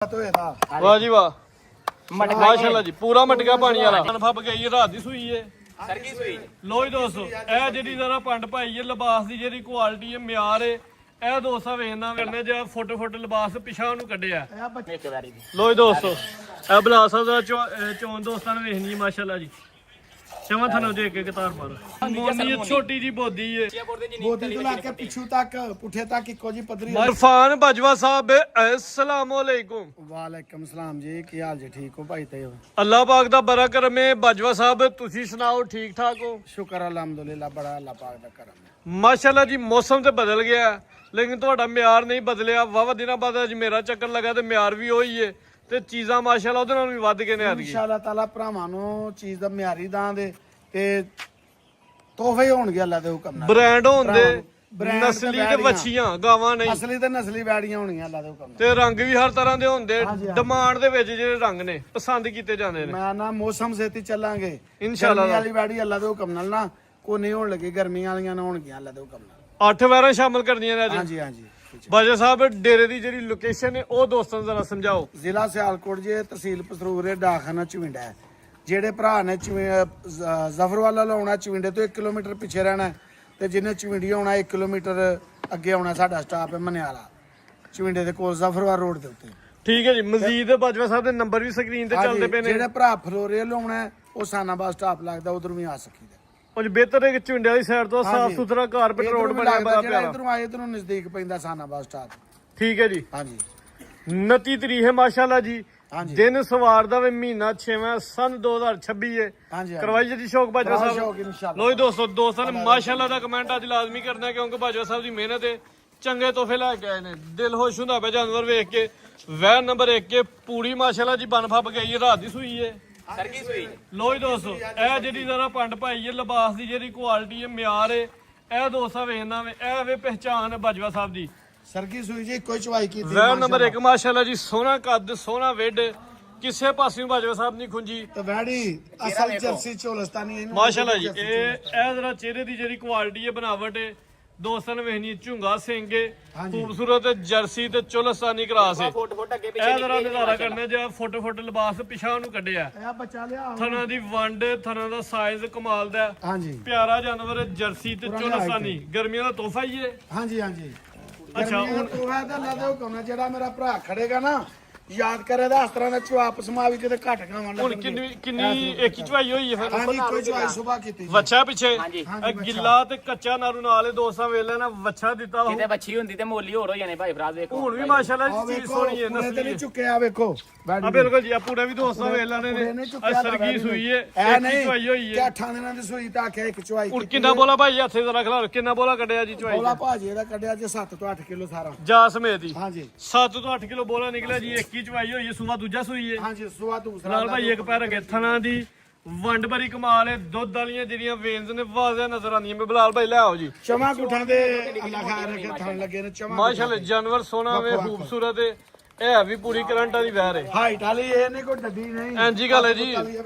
वाह जी वाह माशाल्लाह जी पूरा मटका पानी वाला फब गई रात दी सूई है लो जी दोस्तों ਇਹ ਜਿਹੜੀ ਜ਼ਰਾ ਪੰਡ ਪਾਈ ਹੈ ਲਿਬਾਸ ਦੀ ਜਿਹੜੀ ਕੁਆਲਿਟੀ ਹੈ ਮਿਆਰ ਹੈ ਇਹ ਦੋਸਤਾਂ ਵੇਖਣਾ ਕਰਨੇ ਜੇ ਫੁੱਟ ਫੁੱਟ ਲਿਬਾਸ ਪਿਛਾਂ ਨੂੰ ਕੱਢਿਆ ਲੋ ਜੀ ਦੋਸਤੋ ਇਹ ਬਲਾਸਾ ਦਾ ਚੋਣ ਦੋਸਤਾਂ ਨੇ ਵੇਖਣੀ ਮਾਸ਼ਾਅੱਲਾ ਜੀ ਸ਼ਮਾ ਥਨੋ ਦੇ ਕੇ ਕਤਾਰ ਪਰ ਮੋਨੀ ਛੋਟੀ ਜੀ ਬੋਦੀ ਹੈ ਬੋਦੀ ਤੋਂ ਲਾ ਕੇ ਪਿੱਛੂ ਤੱਕ ਪੁੱਠੇ ਤੱਕ ਇੱਕੋ ਜੀ ਪੱਧਰੀ ਇਰਫਾਨ ਬਾਜਵਾ ਸਾਹਿਬ अस्सलाम वालेकुम ਵਾਲੇਕਮ ਸਲਾਮ ਜੀ ਕੀ ਹਾਲ ਜੀ ਠੀਕ ਹੋ ਭਾਈ ਤੇ ਅੱਲਾਹ ਪਾਕ ਦਾ ਬੜਾ ਕਰਮ ਹੈ ਬਾਜਵਾ ਸਾਹਿਬ ਤੁਸੀਂ ਸੁਣਾਓ ਠੀਕ ਠਾਕ ਹੋ ਸ਼ੁਕਰ ਅਲਹਮਦੁਲਿਲਾ ਬੜਾ ਅੱਲਾਹ ਪਾਕ ਦਾ ਕਰਮ ਹੈ ਮਾਸ਼ਾਅੱਲਾ ਜੀ ਮੌਸਮ ਤੇ ਬਦਲ ਗਿਆ ਲੇਕਿਨ ਤੁਹਾਡਾ ਮਿਆਰ ਨਹੀਂ ਬਦਲਿਆ ਵਾਵਾ ਦਿਨਾਂ ਬਾਅਦ ਅੱਜ ਮੇਰਾ ਚੱਕਰ ਲੱਗਾ ਤੇ ਮਿਆਰ ਵੀ ਉਹੀ ਹੈ ਤੇ ਚੀਜ਼ਾਂ ਮਾਸ਼ਾਅੱਲਾ ਉਹਦੇ ਨਾਲ ਵੀ ਵੱਧ ਕੇ ਨੇ ਆ ਗਈ ਇਨਸ਼ਾਅੱਲਾ ਤਾਲਾ ਭਰਾਵਾਂ ਨੂੰ ਚੀਜ਼ ਦਾ ਮਿਆਰੀ ਦਾਂ ਦੇ ਤੇ ਤੋਹਫੇ ਹੋਣਗੇ ਅੱਲਾਹ ਦੇ ਹੁਕਮ ਨਾਲ ਬ੍ਰਾਂਡ ਹੁੰਦੇ ਨਸਲੀ ਤੇ ਵੱਛੀਆਂ ਗਾਵਾਂ ਨਹੀਂ ਅਸਲੀ ਤੇ ਨਸਲੀ ਵੈੜੀਆਂ ਹੋਣਗੀਆਂ ਅੱਲਾਹ ਦੇ ਹੁਕਮ ਨਾਲ ਤੇ ਰੰਗ ਵੀ ਹਰ ਤਰ੍ਹਾਂ ਦੇ ਹੁੰਦੇ ਡਿਮਾਂਡ ਦੇ ਵਿੱਚ ਜਿਹੜੇ ਰੰਗ ਨੇ ਪਸੰਦ ਕੀਤੇ ਜਾਂਦੇ ਨੇ ਮੈਂ ਨਾ ਮੌਸਮ ਸੇਤੀ ਚੱਲਾਂਗੇ ਇਨਸ਼ਾਅੱਲਾ ਗਰਮੀ ਵਾਲੀ ਵੈੜੀ ਅੱਲਾਹ ਦੇ ਹੁਕਮ ਨਾਲ ਨਾ ਕੋਈ ਨਹੀਂ ਹੋਣ ਲੱਗੀ ਗਰਮੀਆਂ ਵਾਲੀਆਂ ਨਾ ਹੋਣਗੀਆਂ ਅੱਲਾਹ ਦੇ ਹੁਕਮ ਨਾਲ 8 ਵਾਰਾਂ ਸ਼ਾਮਲ ਕਰਨੀਆਂ ਨੇ ਅੱਜ ਹਾਂਜੀ ਹਾਂਜੀ ਬਾਜਾ ਸਾਹਿਬ ਡੇਰੇ ਦੀ ਜਿਹੜੀ ਲੋਕੇਸ਼ਨ ਹੈ ਉਹ ਦੋਸਤਾਂ ਨੂੰ ਜ਼ਰਾ ਸਮਝਾਓ ਜ਼ਿਲ੍ਹਾ ਸਿਆਲਕੋਟ ਜੇ ਤਹਿਸੀਲ ਪਸਰੂਰ ਹੈ ਡਾਕਖਾਨਾ ਚਵਿੰਡਾ ਹੈ ਜਿਹੜੇ ਭਰਾ ਨੇ ਜ਼ਫਰਵਾਲਾ ਲਾਉਣਾ ਚਵਿੰਡੇ ਤੋਂ 1 ਕਿਲੋਮੀਟਰ ਪਿੱਛੇ ਰਹਿਣਾ ਤੇ ਜਿਹਨੇ ਚਵਿੰਡੀ ਆਉਣਾ 1 ਕਿਲੋਮੀਟਰ ਅੱਗੇ ਆਉਣਾ ਸਾਡਾ ਸਟਾਪ ਹੈ ਮਨਿਆਲਾ ਚਵਿੰਡੇ ਦੇ ਕੋਲ ਜ਼ਫਰਵਾਲਾ ਰੋਡ ਦੇ ਉੱਤੇ ਠੀਕ ਹੈ ਜੀ ਮਜ਼ੀਦ ਬਾਜਵਾ ਸਾਹਿਬ ਦੇ ਨੰਬਰ ਵੀ ਸਕਰੀਨ ਤੇ ਚੱਲਦੇ ਪਏ ਨੇ ਜਿਹੜੇ ਭਰਾ ਫਲੋਰੇ ਲਾਉਣਾ ਉਹ ਸਾਨਾਬਾਦ ਸਟਾਪ ਲੱਗਦਾ ਉਧਰ ਵੀ ਆ ਸਕੀਦਾ ਉਹ ਬਿਹਤਰ ਹੈ ਕਿ ਝੁੰਡੇ ਵਾਲੀ ਸਾਈਡ ਤੋਂ ਸਾਫ ਸੁਥਰਾ ਕਾਰਪੇਟ ਰੋਡ ਬਣਿਆ ਬੜਾ ਪਿਆਰਾ ਇਧਰੋਂ ਆਏ ਇਧਰੋਂ ਨਜ਼ਦੀਕ ਪੈਂਦਾ ਸਾਨਾਬਾਦ ਸਟਾਪ ਠੀਕ ਹੈ ਜੀ ਹਾਂਜੀ 29 ਤਰੀਕ ਹੈ ਮਾਸ਼ਾਅੱਲਾ ਜੀ ਹਾਂਜੀ ਦਿਨ ਸਵਾਰ ਦਾ ਵੀ ਮਹੀਨਾ 6ਵਾਂ ਸਨ 2026 ਹੈ ਹਾਂਜੀ ਕਰਵਾਈ ਜੀ ਸ਼ੌਕ ਬਾਜਵਾ ਸਾਹਿਬ ਸ਼ੌਕ ਇਨਸ਼ਾਅੱਲਾ ਲੋ ਜੀ ਦੋਸਤਾਂ ਨੇ ਮਾਸ਼ਾਅੱਲਾ ਦਾ ਕਮੈਂਟ ਅੱਜ ਲਾਜ਼ਮੀ ਕਰਨਾ ਕਿਉਂਕਿ ਬਾਜਵਾ ਸਾਹਿਬ ਦੀ ਮਿਹਨਤ ਹੈ ਚੰਗੇ ਤੋਹਫੇ ਲੈ ਕੇ ਆਏ ਨੇ ਦਿਲ ਖੁਸ਼ ਹੁੰਦਾ ਪਿਆ ਜਾਨਵਰ ਵੇਖ ਕੇ ਵੈਨ ਨੰਬਰ 1 ਕੇ ਪੂਰੀ ਮਾਸ਼ਾਅੱਲਾ ਜੀ ਬਨ ਫੱਬ ਗਈ ਰਾਤ ਦੀ ਸੂਈ ਹੈ ਲੋ ਜੀ ਦੋਸਤੋ ਇਹ ਜਿਹੜੀ ਜ਼ਰਾ ਪੰਡ ਪਾਈ ਹੈ ਲਿਬਾਸ ਦੀ ਜਿਹੜੀ ਕੁਆਲਿਟੀ ਹੈ ਮਿਆਰ ਹੈ ਇਹ ਦੋਸਤਾਂ ਵੇਖਣਾ ਇਹ ਵੇ ਪਹਿਚਾਨ ਬਾਜਵਾ ਸਾਹਿਬ ਦੀ ਸਰਗੀ ਸੂਈ ਜੀ ਕੋਈ ਚਵਾਈ ਕੀਤੀ ਵੈਨ ਨੰਬਰ 1 ਮਾਸ਼ਾਅੱਲਾ ਜੀ ਸੋਹਣਾ ਕੱਦ ਸੋਹਣਾ ਵਿੱਡ ਕਿਸੇ ਪਾਸਿਓਂ ਬਾਜਵਾ ਸਾਹਿਬ ਨਹੀਂ ਖੁੰਜੀ ਤੇ ਵੈੜੀ ਅਸਲ ਜਰਸੀ ਚੋਲਸਤਾਨੀ ਇਹਨੂੰ ਮਾਸ਼ਾਅੱਲਾ ਜੀ ਇਹ ਜ਼ਰਾ ਚਿਹਰੇ ਦੀ ਜਿਹੜੀ ਕੁਆਲਿਟੀ ਹੈ ਬਣਾਵਟ ਹੈ ਦੋਸਤਾਂ ਨੇ ਵੇਖਣੀ ਝੁੰਗਾ ਸਿੰਘੇ ਖੂਬਸੂਰਤ ਜਰਸੀ ਤੇ ਚੋਲਸਤਾਨੀ ਕਰਾਸ ਹੈ ਇਹ ਜ਼ਰਾ ਨਜ਼ਾਰਾ ਕਰਨਾ ਜੇ ਫੁੱਟ ਫੁੱਟ ਲਿਬਾਸ ਪਿਛਾਂ ਨੂੰ ਕੱਢਿਆ ਇਹ ਬੱਚਾ ਲਿਆ ਥਣਾ ਦੀ ਵੰਡ ਥਣਾ ਦਾ ਸਾਈਜ਼ ਕਮਾਲ ਦਾ ਹਾਂਜੀ ਪਿਆਰਾ ਜਾਨਵਰ ਜਰਸੀ ਤੇ ਚੋਲਸਤਾਨੀ ਗਰਮੀਆਂ ਦਾ ਤੋਹਫਾ ਹੀ ਹੈ ਹਾਂਜੀ ਹਾਂਜੀ ਅੱਛਾ ਹੁਣ ਤੂੰ ਹੈ ਤਾਂ ਲਾਦੇ ਹੁਕਮ ਨਾਲ ਜਿਹੜਾ ਮੇਰਾ ਭਰਾ ਖੜੇਗਾ ਨਾ ਯਾਦ ਕਰੇ ਦਾ ਇਸ ਤਰ੍ਹਾਂ ਦਾ ਚੁਆਪ ਸਮਾ ਵੀ ਕਿਤੇ ਘੱਟ ਖਾਵਾਂ ਹੁਣ ਕਿੰਨੀ ਇੱਕ ਹੀ ਚਵਾਈ ਹੋਈ ਹੈ ਫਿਰ ਹਾਂਜੀ ਕੋਈ ਚੁਆਈ ਸੁਬਾ ਕੀਤੀ ਵੱਛਾ ਪਿੱਛੇ ਗਿੱਲਾ ਤੇ ਕੱਚਾ ਨਾਰੂ ਨਾਲ ਇਹ ਦੋਸਤਾਂ ਵੇਲੇ ਨਾ ਵੱਛਾ ਦਿੱਤਾ ਕਿਤੇ ਵੱਛੀ ਹੁੰਦੀ ਤੇ ਮੋਲੀ ਹੋਰ ਹੋ ਜਾਣੇ ਭਾਈ ਫਰਾਜ਼ ਦੇਖੋ ਹੁਣ ਵੀ ਮਾਸ਼ਾਅੱਲਾ ਚੀਜ਼ ਸੋਹਣੀ ਹੈ ਨਸਲੀ ਨਹੀਂ ਚੁੱਕਿਆ ਵੇਖੋ ਆ ਬਿਲਕੁਲ ਜੀ ਆ ਪੂਰਾ ਵੀ ਦੋਸਤਾਂ ਵੇਖ ਲੈਣੇ ਨੇ ਸਰਗੀ ਸੂਈ ਹੈ ਇਹ ਨਹੀਂ ਚਵਾਈ ਹੋਈ ਕਿ ਹੈ 8 ਦਿਨਾਂ ਦੀ ਸੂਈ ਤਾਂ ਆਖਿਆ ਇੱਕ ਚੁਆਈ ਹੁਣ ਕਿੰਨਾ ਬੋਲਾ ਭਾਈ ਹੱਥੇ ਜ਼ਰਾ ਖਿਲਾ ਕਿੰਨਾ ਬੋਲਾ ਕੱਢਿਆ ਜੀ ਚਵਾਈ ਬੋਲਾ ਭਾਜੀ ਇਹਦਾ ਕੱਢਿਆ ਜੇ 7 ਤੋਂ 8 ਕਿਲੋ ਸਾਰਾ ਜਾ ਸਮੇਤ ਹੀ ਹਾਂਜੀ 7 ਤੋਂ 8 ਕਿਲੋ ਬੋਲਾ ਨਿਕਲਿਆ ਜੀ ਇੱਕ ਹੀ ਚਵਾਈ ਹੋਈ ਹੈ ਸੂਆ ਦੂਜਾ ਸੂਈ ਹੈ ਹਾਂਜੀ ਸੁਆ ਦੂਸਰਾ ਨਾਲ ਭਾਈ ਇੱਕ ਪੈਰ ਅਗੇ ਥਣਾ ਦੀ ਵੰਡ ਬਰੀ ਕਮਾਲ ਹੈ ਦੁੱਧ ਵਾਲੀਆਂ ਜਿਹੜੀਆਂ ਵੇਨਸ ਨੇ ਵਾਜ਼ਿਆ ਨਜ਼ਰ ਆਉਂਦੀਆਂ ਮੈਂ ਬਲਾਲ ਭਾਈ ਲੈ ਆਓ ਜੀ ਚਮਾ ਗੁੱਠਾਂ ਦੇ ਅੱਲਾ ਖਾ ਰੱਖੇ ਥਣ ਲੱਗੇ ਨੇ ਚਮਾ ਮਾਸ਼ਾਅੱਲਾ ਜਾਨਵਰ ਸੋਹਣਾ ਵੇ ਖੂਬਸੂਰਤ ਹੈ ਇਹ ਵੀ ਪੂਰੀ ਕਰੰਟਾਂ ਦੀ ਵਹਿਰ ਹੈ ਹਾਈਟ ਵਾਲੀ ਇਹ ਨਹੀਂ ਕੋਈ ਡੱਡੀ ਨਹੀਂ ਐਂਜੀ ਗੱਲ ਹੈ ਜੀ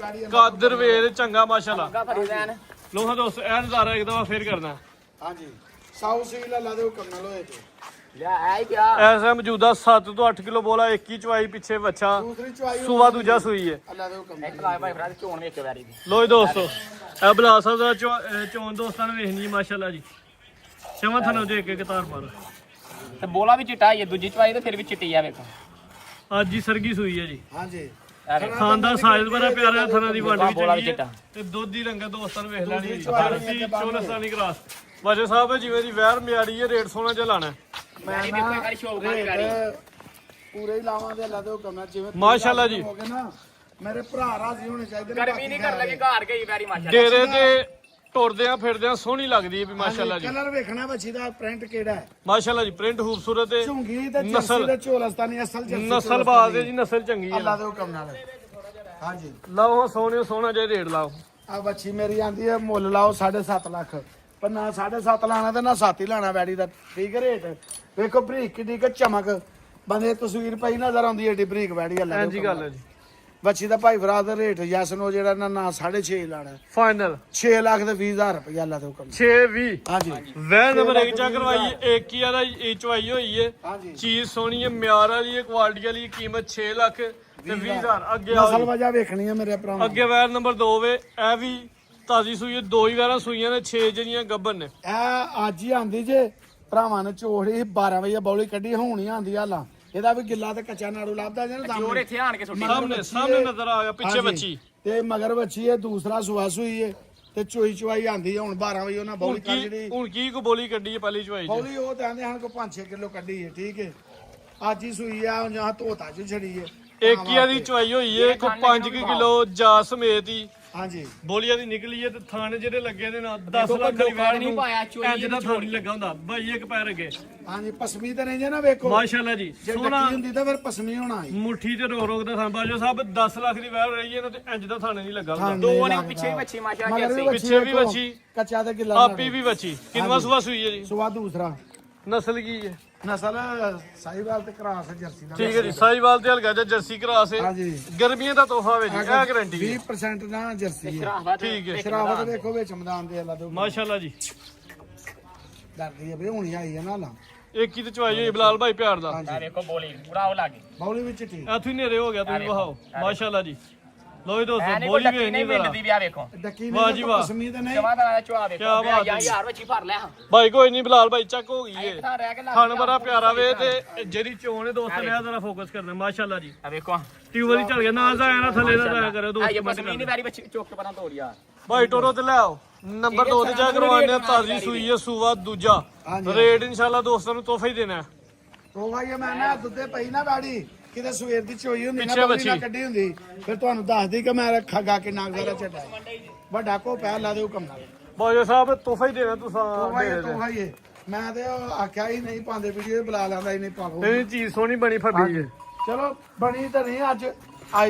ਕਾਦਰ ਵੇਰ ਚੰਗਾ ਮਾਸ਼ਾਅੱਲਾ ਫਰੀ ਰਹਿਣ ਲੋਹਾ ਦੋਸਤ ਇਹ ਨਜ਼ਾਰਾ ਇੱਕ ਦਫਾ ਫੇਰ ਕਰਨਾ ਹਾਂਜੀ ਸਾਊ ਸੀਲ ਲਾ ਦੇ ਹੁਕਮ ਨਾਲ ਹੋਏ ਤੇ ਲਿਆ ਐ ਹੀ ਪਿਆ ਐਸਾ ਮੌਜੂਦਾ 7 ਤੋਂ 8 ਕਿਲੋ ਬੋਲਾ ਇੱਕ ਹੀ ਚਵਾਈ ਪਿੱਛੇ ਵੱਛਾ ਦੂਸਰੀ ਚੁਆਈ ਸੂਆ ਦੂਜਾ ਸੂਈ ਹੈ ਅੱਲਾ ਦੇ ਹੁਕਮ ਇੱਕ ਲਾ ਭਾਈ ਫਰਾਜ਼ ਝੋਣ ਵੇਖ ਕੇ ਵੈਰੀ ਦੀ ਲੋ ਜੀ ਦੋਸਤੋ ਇਹ ਬਲਾਸਾ ਦਾ ਚੋਣ ਦੋਸਤਾਂ ਨੇ ਵੇਖਣੀ ਮਾਸ਼ਾਅੱਲਾ ਜੀ ਸ਼ਮਾ ਥਨੋ ਦੇ ਕੇ ਕਤਾਰ ਪਰ ਤੇ ਬੋਲਾ ਵੀ ਚਿੱਟਾ ਹੀ ਹੈ ਦੂਜੀ ਚਵਾਈ ਤੇ ਫਿਰ ਵੀ ਚਿੱਟੀ ਆ ਵੇਖੋ ਅੱਜ ਹੀ ਸਰਗੀ ਸੂਈ ਹੈ ਜੀ ਹਾਂਜੀ ਖਾਨ ਦਾ ਸਾਈਜ਼ ਬੜਾ ਪਿਆਰਾ ਹੈ ਥਣਾ ਦੀ ਵੰਡ ਵੀ ਬੋਲਾ ਵੀ ਚੰਗੀ ਹੈ ਚਿੱਟਾ ਤੇ ਦੁੱਧ ਦੀ ਰੰਗਤ ਦੋਸਤਾਂ ਨੂੰ ਵੇਖ ਲੈਣੀ ਜਰਸੀ ਚੋਲਸਾਨੀ ਕਰਾਸ ਬਾਜੇ ਸਾਹਿਬ ਜਿਵੇਂ ਦੀ ਵਹਿਰ ਮਿਆਰੀ ਹੈ ਰੇਟ ਸੋਹਣਾ ਜਿਹਾ ਲਾਣਾ ਮੈਂ ਵੇਖੋ ਇੱਕ ਵਾਰੀ ਸ਼ੌਕ ਨਾਲ ਰੇਟ ਕਰੀ ਪੂਰੇ ਹੀ ਲਾਵਾਂਗੇ ਅੱਲਾ ਦੇ ਹੁਕਮ ਨਾਲ ਜਿਵੇਂ ਮਾਸ਼ਾਅੱਲਾ ਜੀ ਹੋ ਗਏ ਨਾ ਮੇਰੇ ਭਰਾ ਰਾਜ਼ੀ ਹੋਣੇ ਚਾਹੀਦੇ ਨੇ ਗਰਮੀ ਨਹੀਂ ਕਰ ਲੱਗੀ ਘਰ ਗਈ ਵੈਰੀ ਮਾਸ਼ਾਅੱਲਾ ਡੇਰੇ ਤੇ ਟੁਰਦਿਆਂ ਫਿਰਦਿਆਂ ਸੋਹਣੀ ਲੱਗਦੀ ਹੈ ਵੀ ਮਾਸ਼ਾਅੱਲਾ ਜੀ ਕਲਰ ਵੇਖਣਾ ਬੱਚੀ ਦਾ ਪ੍ਰਿੰਟ ਕਿਹੜਾ ਹੈ ਮਾਸ਼ਾਅੱਲਾ ਜੀ ਪ੍ਰਿੰਟ ਖੂਬਸੂਰਤ ਹੈ ਝੁੰਗੀ ਤੇ ਜਰਸੀ ਤੇ ਝੋਲਸਤਾਨੀ ਅਸਲ ਜਰਸੀ ਨਸਲ ਬਾਜ਼ ਹੈ ਜੀ ਨਸਲ ਚੰਗੀ ਹੈ ਅੱਲਾ ਦੇ ਹੁਕਮ ਨਾਲ ਹਾਂਜੀ ਲਓ ਸੋਹਣਾ ਜਿਹਾ ਰੇਟ ਲਾਓ ਆ ਬੱਚੀ ਮੇਰੀ ਆਂਦੀ ਹੈ ਮੁੱਲ ਲਾਓ 7.5 ਲੱਖ ਪਰ ਨਾ 7.5 ਲਾਣਾ ਤੇ ਨਾ 7 ਹੀ ਲਾਣਾ ਵੈੜੀ ਦਾ ਠੀਕ ਰੇਟ ਵੇਖੋ ਬਰੀਕ ਕਿੱਡੀ ਕ ਚਮਕ ਬੰਦੇ ਤਸਵੀਰ ਪਈ ਨਜ਼ਰ ਆਉਂਦੀ ਏਡੀ ਬਰੀਕ ਵੈੜੀ ਅੱਲਾ ਐਂਜੀ ਗੱਲ ਹੈ ਜੀ ਬੱਚੀ ਦਾ ਭਾਈ ਭਰਾ ਦਾ ਰੇਟ ਯਸਨੋ ਜਿਹੜਾ ਨਾ 6.5 ਲਾਣਾ ਫਾਈਨਲ 6 ਲੱਖ ਤੇ 20,000 ਰੁਪਇਆ ਲਾ ਦਿਓ ਕੰਮ 620 ਹਾਂਜੀ ਵੈਨ ਨੰਬਰ 1 ਚੈੱਕ ਕਰਵਾਈਏ ਇੱਕ ਹੀ ਆ ਦਾ ਚਵਾਈ ਹੋਈ ਏ ਹਾਂਜੀ ਚੀਜ਼ ਸੋਹਣੀ ਹੈ ਮਿਆਰ ਵਾਲੀ ਹੈ ਕੁਆਲਿਟੀ ਵਾਲੀ ਕੀਮਤ 6 ਲੱਖ ਤੇ 20,000 ਅੱਗੇ ਆਓ ਨਸਲ ਜੀ। ਵਜਾ ਵੇਖਣੀ ਹੈ ਮੇਰੇ ਭਰਾ ਅੱਗੇ ਵੈਨ ਨੰਬਰ 2 ਵੇ ਇਹ ਵੀ ਤਾਜ਼ੀ ਸੂਈ ਹੈ 2 ਹੀ ਵੈਰਾਂ ਸੂਈਆਂ ਨੇ 6 ਜਿਹੜੀਆਂ ਗੱਭਣ ਨੇ ਇਹ ਅੱਜ ਹੀ ਆਂਦੀ ਜੇ ਭਰਾਵਾਂ ਨੇ ਚੋੜੀ 12 ਵਜੇ ਬੌਲੀ ਕੱਢੀ ਹੁਣ ਹੀ ਆਂਦੀ ਹਾਲਾ ਇਹਦਾ ਵੀ ਗਿੱਲਾ ਤੇ ਕੱਚਾ ਨਾੜੂ ਲੱਭਦਾ ਜੇ ਨਾ ਜੋਰ ਇੱਥੇ ਆਣ ਕੇ ਸੁੱਟੀ ਸਾਹਮਣੇ ਨਜ਼ਰ ਆ ਗਿਆ ਪਿੱਛੇ ਹਾਂਜੀ। ਬੱਚੀ ਤੇ ਮਗਰ ਬੱਚੀ ਹੈ ਦੂਸਰਾ ਸੁਆ ਸੂਈ ਹੈ ਤੇ ਚੋਈ ਚਵਾਈ ਆਂਦੀ ਹੈ ਹੁਣ 12 ਵਜੇ ਉਹਨਾਂ ਬੌਲੀ ਕੱਢ ਜਿਹੜੀ ਹੁਣ ਕੀ ਕੋ ਬੋਲੀ ਕੱਢੀ ਹੈ ਪਹਿਲੀ ਚਵਾਈ ਚ ਬੌਲੀ ਉਹ ਤਾਂ ਆਂਦੇ ਹਨ ਕੋ 5-6 ਕਿਲੋ ਕੱਢੀ ਹੈ ਠੀਕ ਹੈ ਅੱਜ ਹੀ ਸੂਈ ਆ ਜਾਂ ਧੋਤਾ ਚ ਛੜੀ ਹੈ ਏਕੀਆ ਦੀ ਚਵਾਈ ਹੋਈ ਹੈ ਕੋ 5 ਕਿਲੋ ਜਾ ਸਮੇਤ ਹੀ ਹਾਂਜੀ ਬੋਲੀਆਂ ਦੀ ਨਿਕਲੀ ਹੈ ਤੇ ਥਾਣੇ ਜਿਹੜੇ ਲੱਗੇ ਨੇ ਨਾ 10 ਲੱਖ ਦੀ ਵੈਨ ਨਹੀਂ ਨੂੰ ਪਾਇਆ ਚੋਈ ਇੰਜ ਦਾ ਥਾਣ ਨਹੀਂ ਲੱਗਾ ਹੁੰਦਾ ਬਾਈ ਇੱਕ ਪੈਰ ਅੱਗੇ ਹਾਂਜੀ ਪਸਮੀ ਤਾਂ ਨਹੀਂ ਜੇ ਨਾ ਵੇਖੋ ਮਾਸ਼ਾਅੱਲਾ ਜੀ ਜੇ ਸੋਹਣਾ ਡੱਕੀ ਹੁੰਦੀ ਤਾਂ ਫਿਰ ਪਸਮੀ ਹੋਣਾ ਸੀ ਮੁੱਠੀ ਤੇ ਰੋਕ ਦਾ ਥਾਂ ਬਾਜੋ ਸਾਹਿਬ 10 ਲੱਖ ਦੀ ਵੈਨ ਰਹੀ ਹੈ ਨਾ ਤੇ ਇੰਜ ਦਾ ਥਾਣੇ ਨਹੀਂ ਲੱਗਾ ਹੁੰਦਾ ਦੋ ਨੇ ਪਿੱਛੇ ਵੀ ਬੱਚੀ ਮਾਸ਼ਾਅੱਲਾ ਮਗਰ ਵੀ ਜੈਸੀ ਪਿੱਛੇ ਵੀ ਵੇਖੋ, ਬੱਚੀ, ਕੱਚਾ ਤੇ ਗਿੱਲਾ ਆਪੀ ਵੀ ਬੱਚੀ ਕਿੰਨਵਾ ਸੁਆ ਸੂਈ ਹੈ ਜੀ ਸੁਆ ਦੂਸਰਾ ਨਸਲ ਕੀ ਹੈ ਨਸਲ ਸਾਹੀਵਾਲ ਤੇ ਕਰਾਸ ਜਰਸੀ ਦਾ ਠੀਕ ਹੈ ਜੀ ਸਾਈਵਾਲ ਤੇ ਹਲਕਾ ਜਿਹਾ ਜਰਸੀ ਕਰਾਸ ਹੈ ਹਾਂਜੀ ਗਰਮੀਆਂ ਦਾ ਤੋਹਫਾ ਵੇ ਜੀ ਇਹ ਗਾਰੰਟੀ ਹੈ 20% ਨਾ ਜਰਸੀ ਹੈ ਸ਼ਰਾਫਤ ਠੀਕ ਹੈ ਸ਼ਰਾਫਤ ਵੇਖੋ ਵਿੱਚ ਮੈਦਾਨ ਦੇ ਅੱਲਾ ਤੋਂ ਮਾਸ਼ਾਅੱਲਾ ਜੀ ਡਰਦੀ ਹੈ ਵੀ ਹੁਣ ਹੀ ਆਈ ਹੈ ਨਾ ਲਾ ਇੱਕ ਹੀ ਤੇ ਚਵਾਈ ਹੋਈ ਬਲਾਲ ਭਾਈ ਪਿਆਰ ਦਾ ਆ ਵੇਖੋ ਬੋਲੀ ਪੂਰਾ ਉਹ ਲਾਗੇ ਬੌਲੀ ਵਿੱਚ ਠੀਕ ਇੱਥੋਂ ਹੀ ਨੇਰੇ ਹੋ ਗਿਆ ਤੁਸੀਂ ਵਹਾਓ ਮਾਸ਼ਾਅੱਲਾ ਜੀ ਲੋ ਜੀ ਦੋਸਤੋ ਐ ਨਹੀਂ ਕੋਈ ਬੋਲੀ ਡੱਕੀ ਵੇਖ ਨਹੀਂ ਨਹੀਂ ਮਿੰਟ ਦੀ ਵੀ ਆ ਵੇਖੋ ਡੱਕੀ ਵਾਹ ਜੀ ਨਹੀਂ ਵਾਹ। ਪਸਮੀ ਤੇ ਨਹੀਂ ਜਮਾ ਦਾ ਚਵਾ ਵੇਖੋ ਕਿਆ ਬਾਤ ਹੈ। ਯਾਰ ਬੱਚੀ ਭਰ ਲੈ ਹਾਂ ਭਾਈ ਕੋਈ ਨਹੀਂ ਬਲਾਲ ਭਾਈ ਚੱਕ ਹੋ ਗਈ ਏ ਇੱਕ ਥਾਂ ਰਹਿ ਕੇ ਲੱਗ ਖਾਣ ਬੜਾ ਪਿਆਰਾ ਵੇ ਤੇ ਜਿਹੜੀ ਚੋਣ ਹੈ ਦੋਸਤ ਨੇ ਆ ਜ਼ਰਾ ਫੋਕਸ ਕਰਨਾ ਮਾਸ਼ਾਅੱਲਾ ਜੀ ਆ ਵੇਖੋ ਟਿਊਬ ਵਾਲੀ ਚੱਲ ਗਿਆ ਨਾ ਜਾਇਆ ਨਾ ਥੱਲੇ ਨਾ ਜਾਇਆ ਕਰਿਓ ਆ ਦੋਸਤ ਇਹ ਬਸ ਮੀਨੀ ਵਾਰੀ ਬੱਚੀ ਚੁੱਕ ਕੇ ਪਰਾਂ ਤੋੜ ਯਾਰ ਭਾਈ ਟੋਰੋ ਤੇ ਲੈ ਆਓ ਨੰਬਰ 2 ਤੇ ਜਾ ਕਰਵਾਉਂਦੇ ਆ ਤਾਜ਼ੀ ਸੂਈ ਹੈ ਸੂਆ ਦੂਜਾ ਹਾਂਜੀ। ਰੇਟ ਇਨਸ਼ਾਅੱਲਾ ਦੋਸਤਾਂ ਨੂੰ ਤੋਹਫਾ ਹੀ ਦੇਣਾ ਹੈ। ਉਹ ਭਾਈ ਮੈਂ ਨਾ ਦੁੱਧੇ ਪਈ ਨਾ ਬਾੜੀ ਕਿਤੇ ਸਵੇਰ ਦੀ ਚੋਈ ਹੁੰਦੀ ਨਾ ਪਿੱਛੇ ਬੌਲੀ ਨਾ ਬੱਚੀ। ਕੱਢੀ ਹੁੰਦੀ ਫਿਰ ਤੁਹਾਨੂੰ ਦੱਸਦੀ ਕਿ ਮੈਂ ਖਾਗਾ ਕੇ ਨਾਗਦਾਰਾ ਚੱਡਾ ਵੱਡਾ ਕੋ ਪੈ ਲਾ ਦੇ ਹੁਕਮ ਨਾਲ ਬਾਜੋ ਸਾਹਿਬ ਤੋਹਫਾ ਹੀ ਦੇਣਾ ਤੁਸੀਂ ਉਹ ਭਾਈ ਤੂੰ ਭਾਈ ਮੈਂ ਤੇ ਉਹ ਆਖਿਆ ਹੀ ਨਹੀਂ ਪਾਉਂਦੇ ਵੀਡੀਓ ਬੁਲਾ ਲੈਂਦਾ ਹੀ ਨਹੀਂ ਪਾਵੋ ਇਹ ਚੀਜ਼ ਸੋਹਣੀ ਬਣੀ ਫੱਬੀ ਹੈ ਚਲੋ ਬਣੀ ਤਾਂ ਨਹੀਂ ਅੱਜ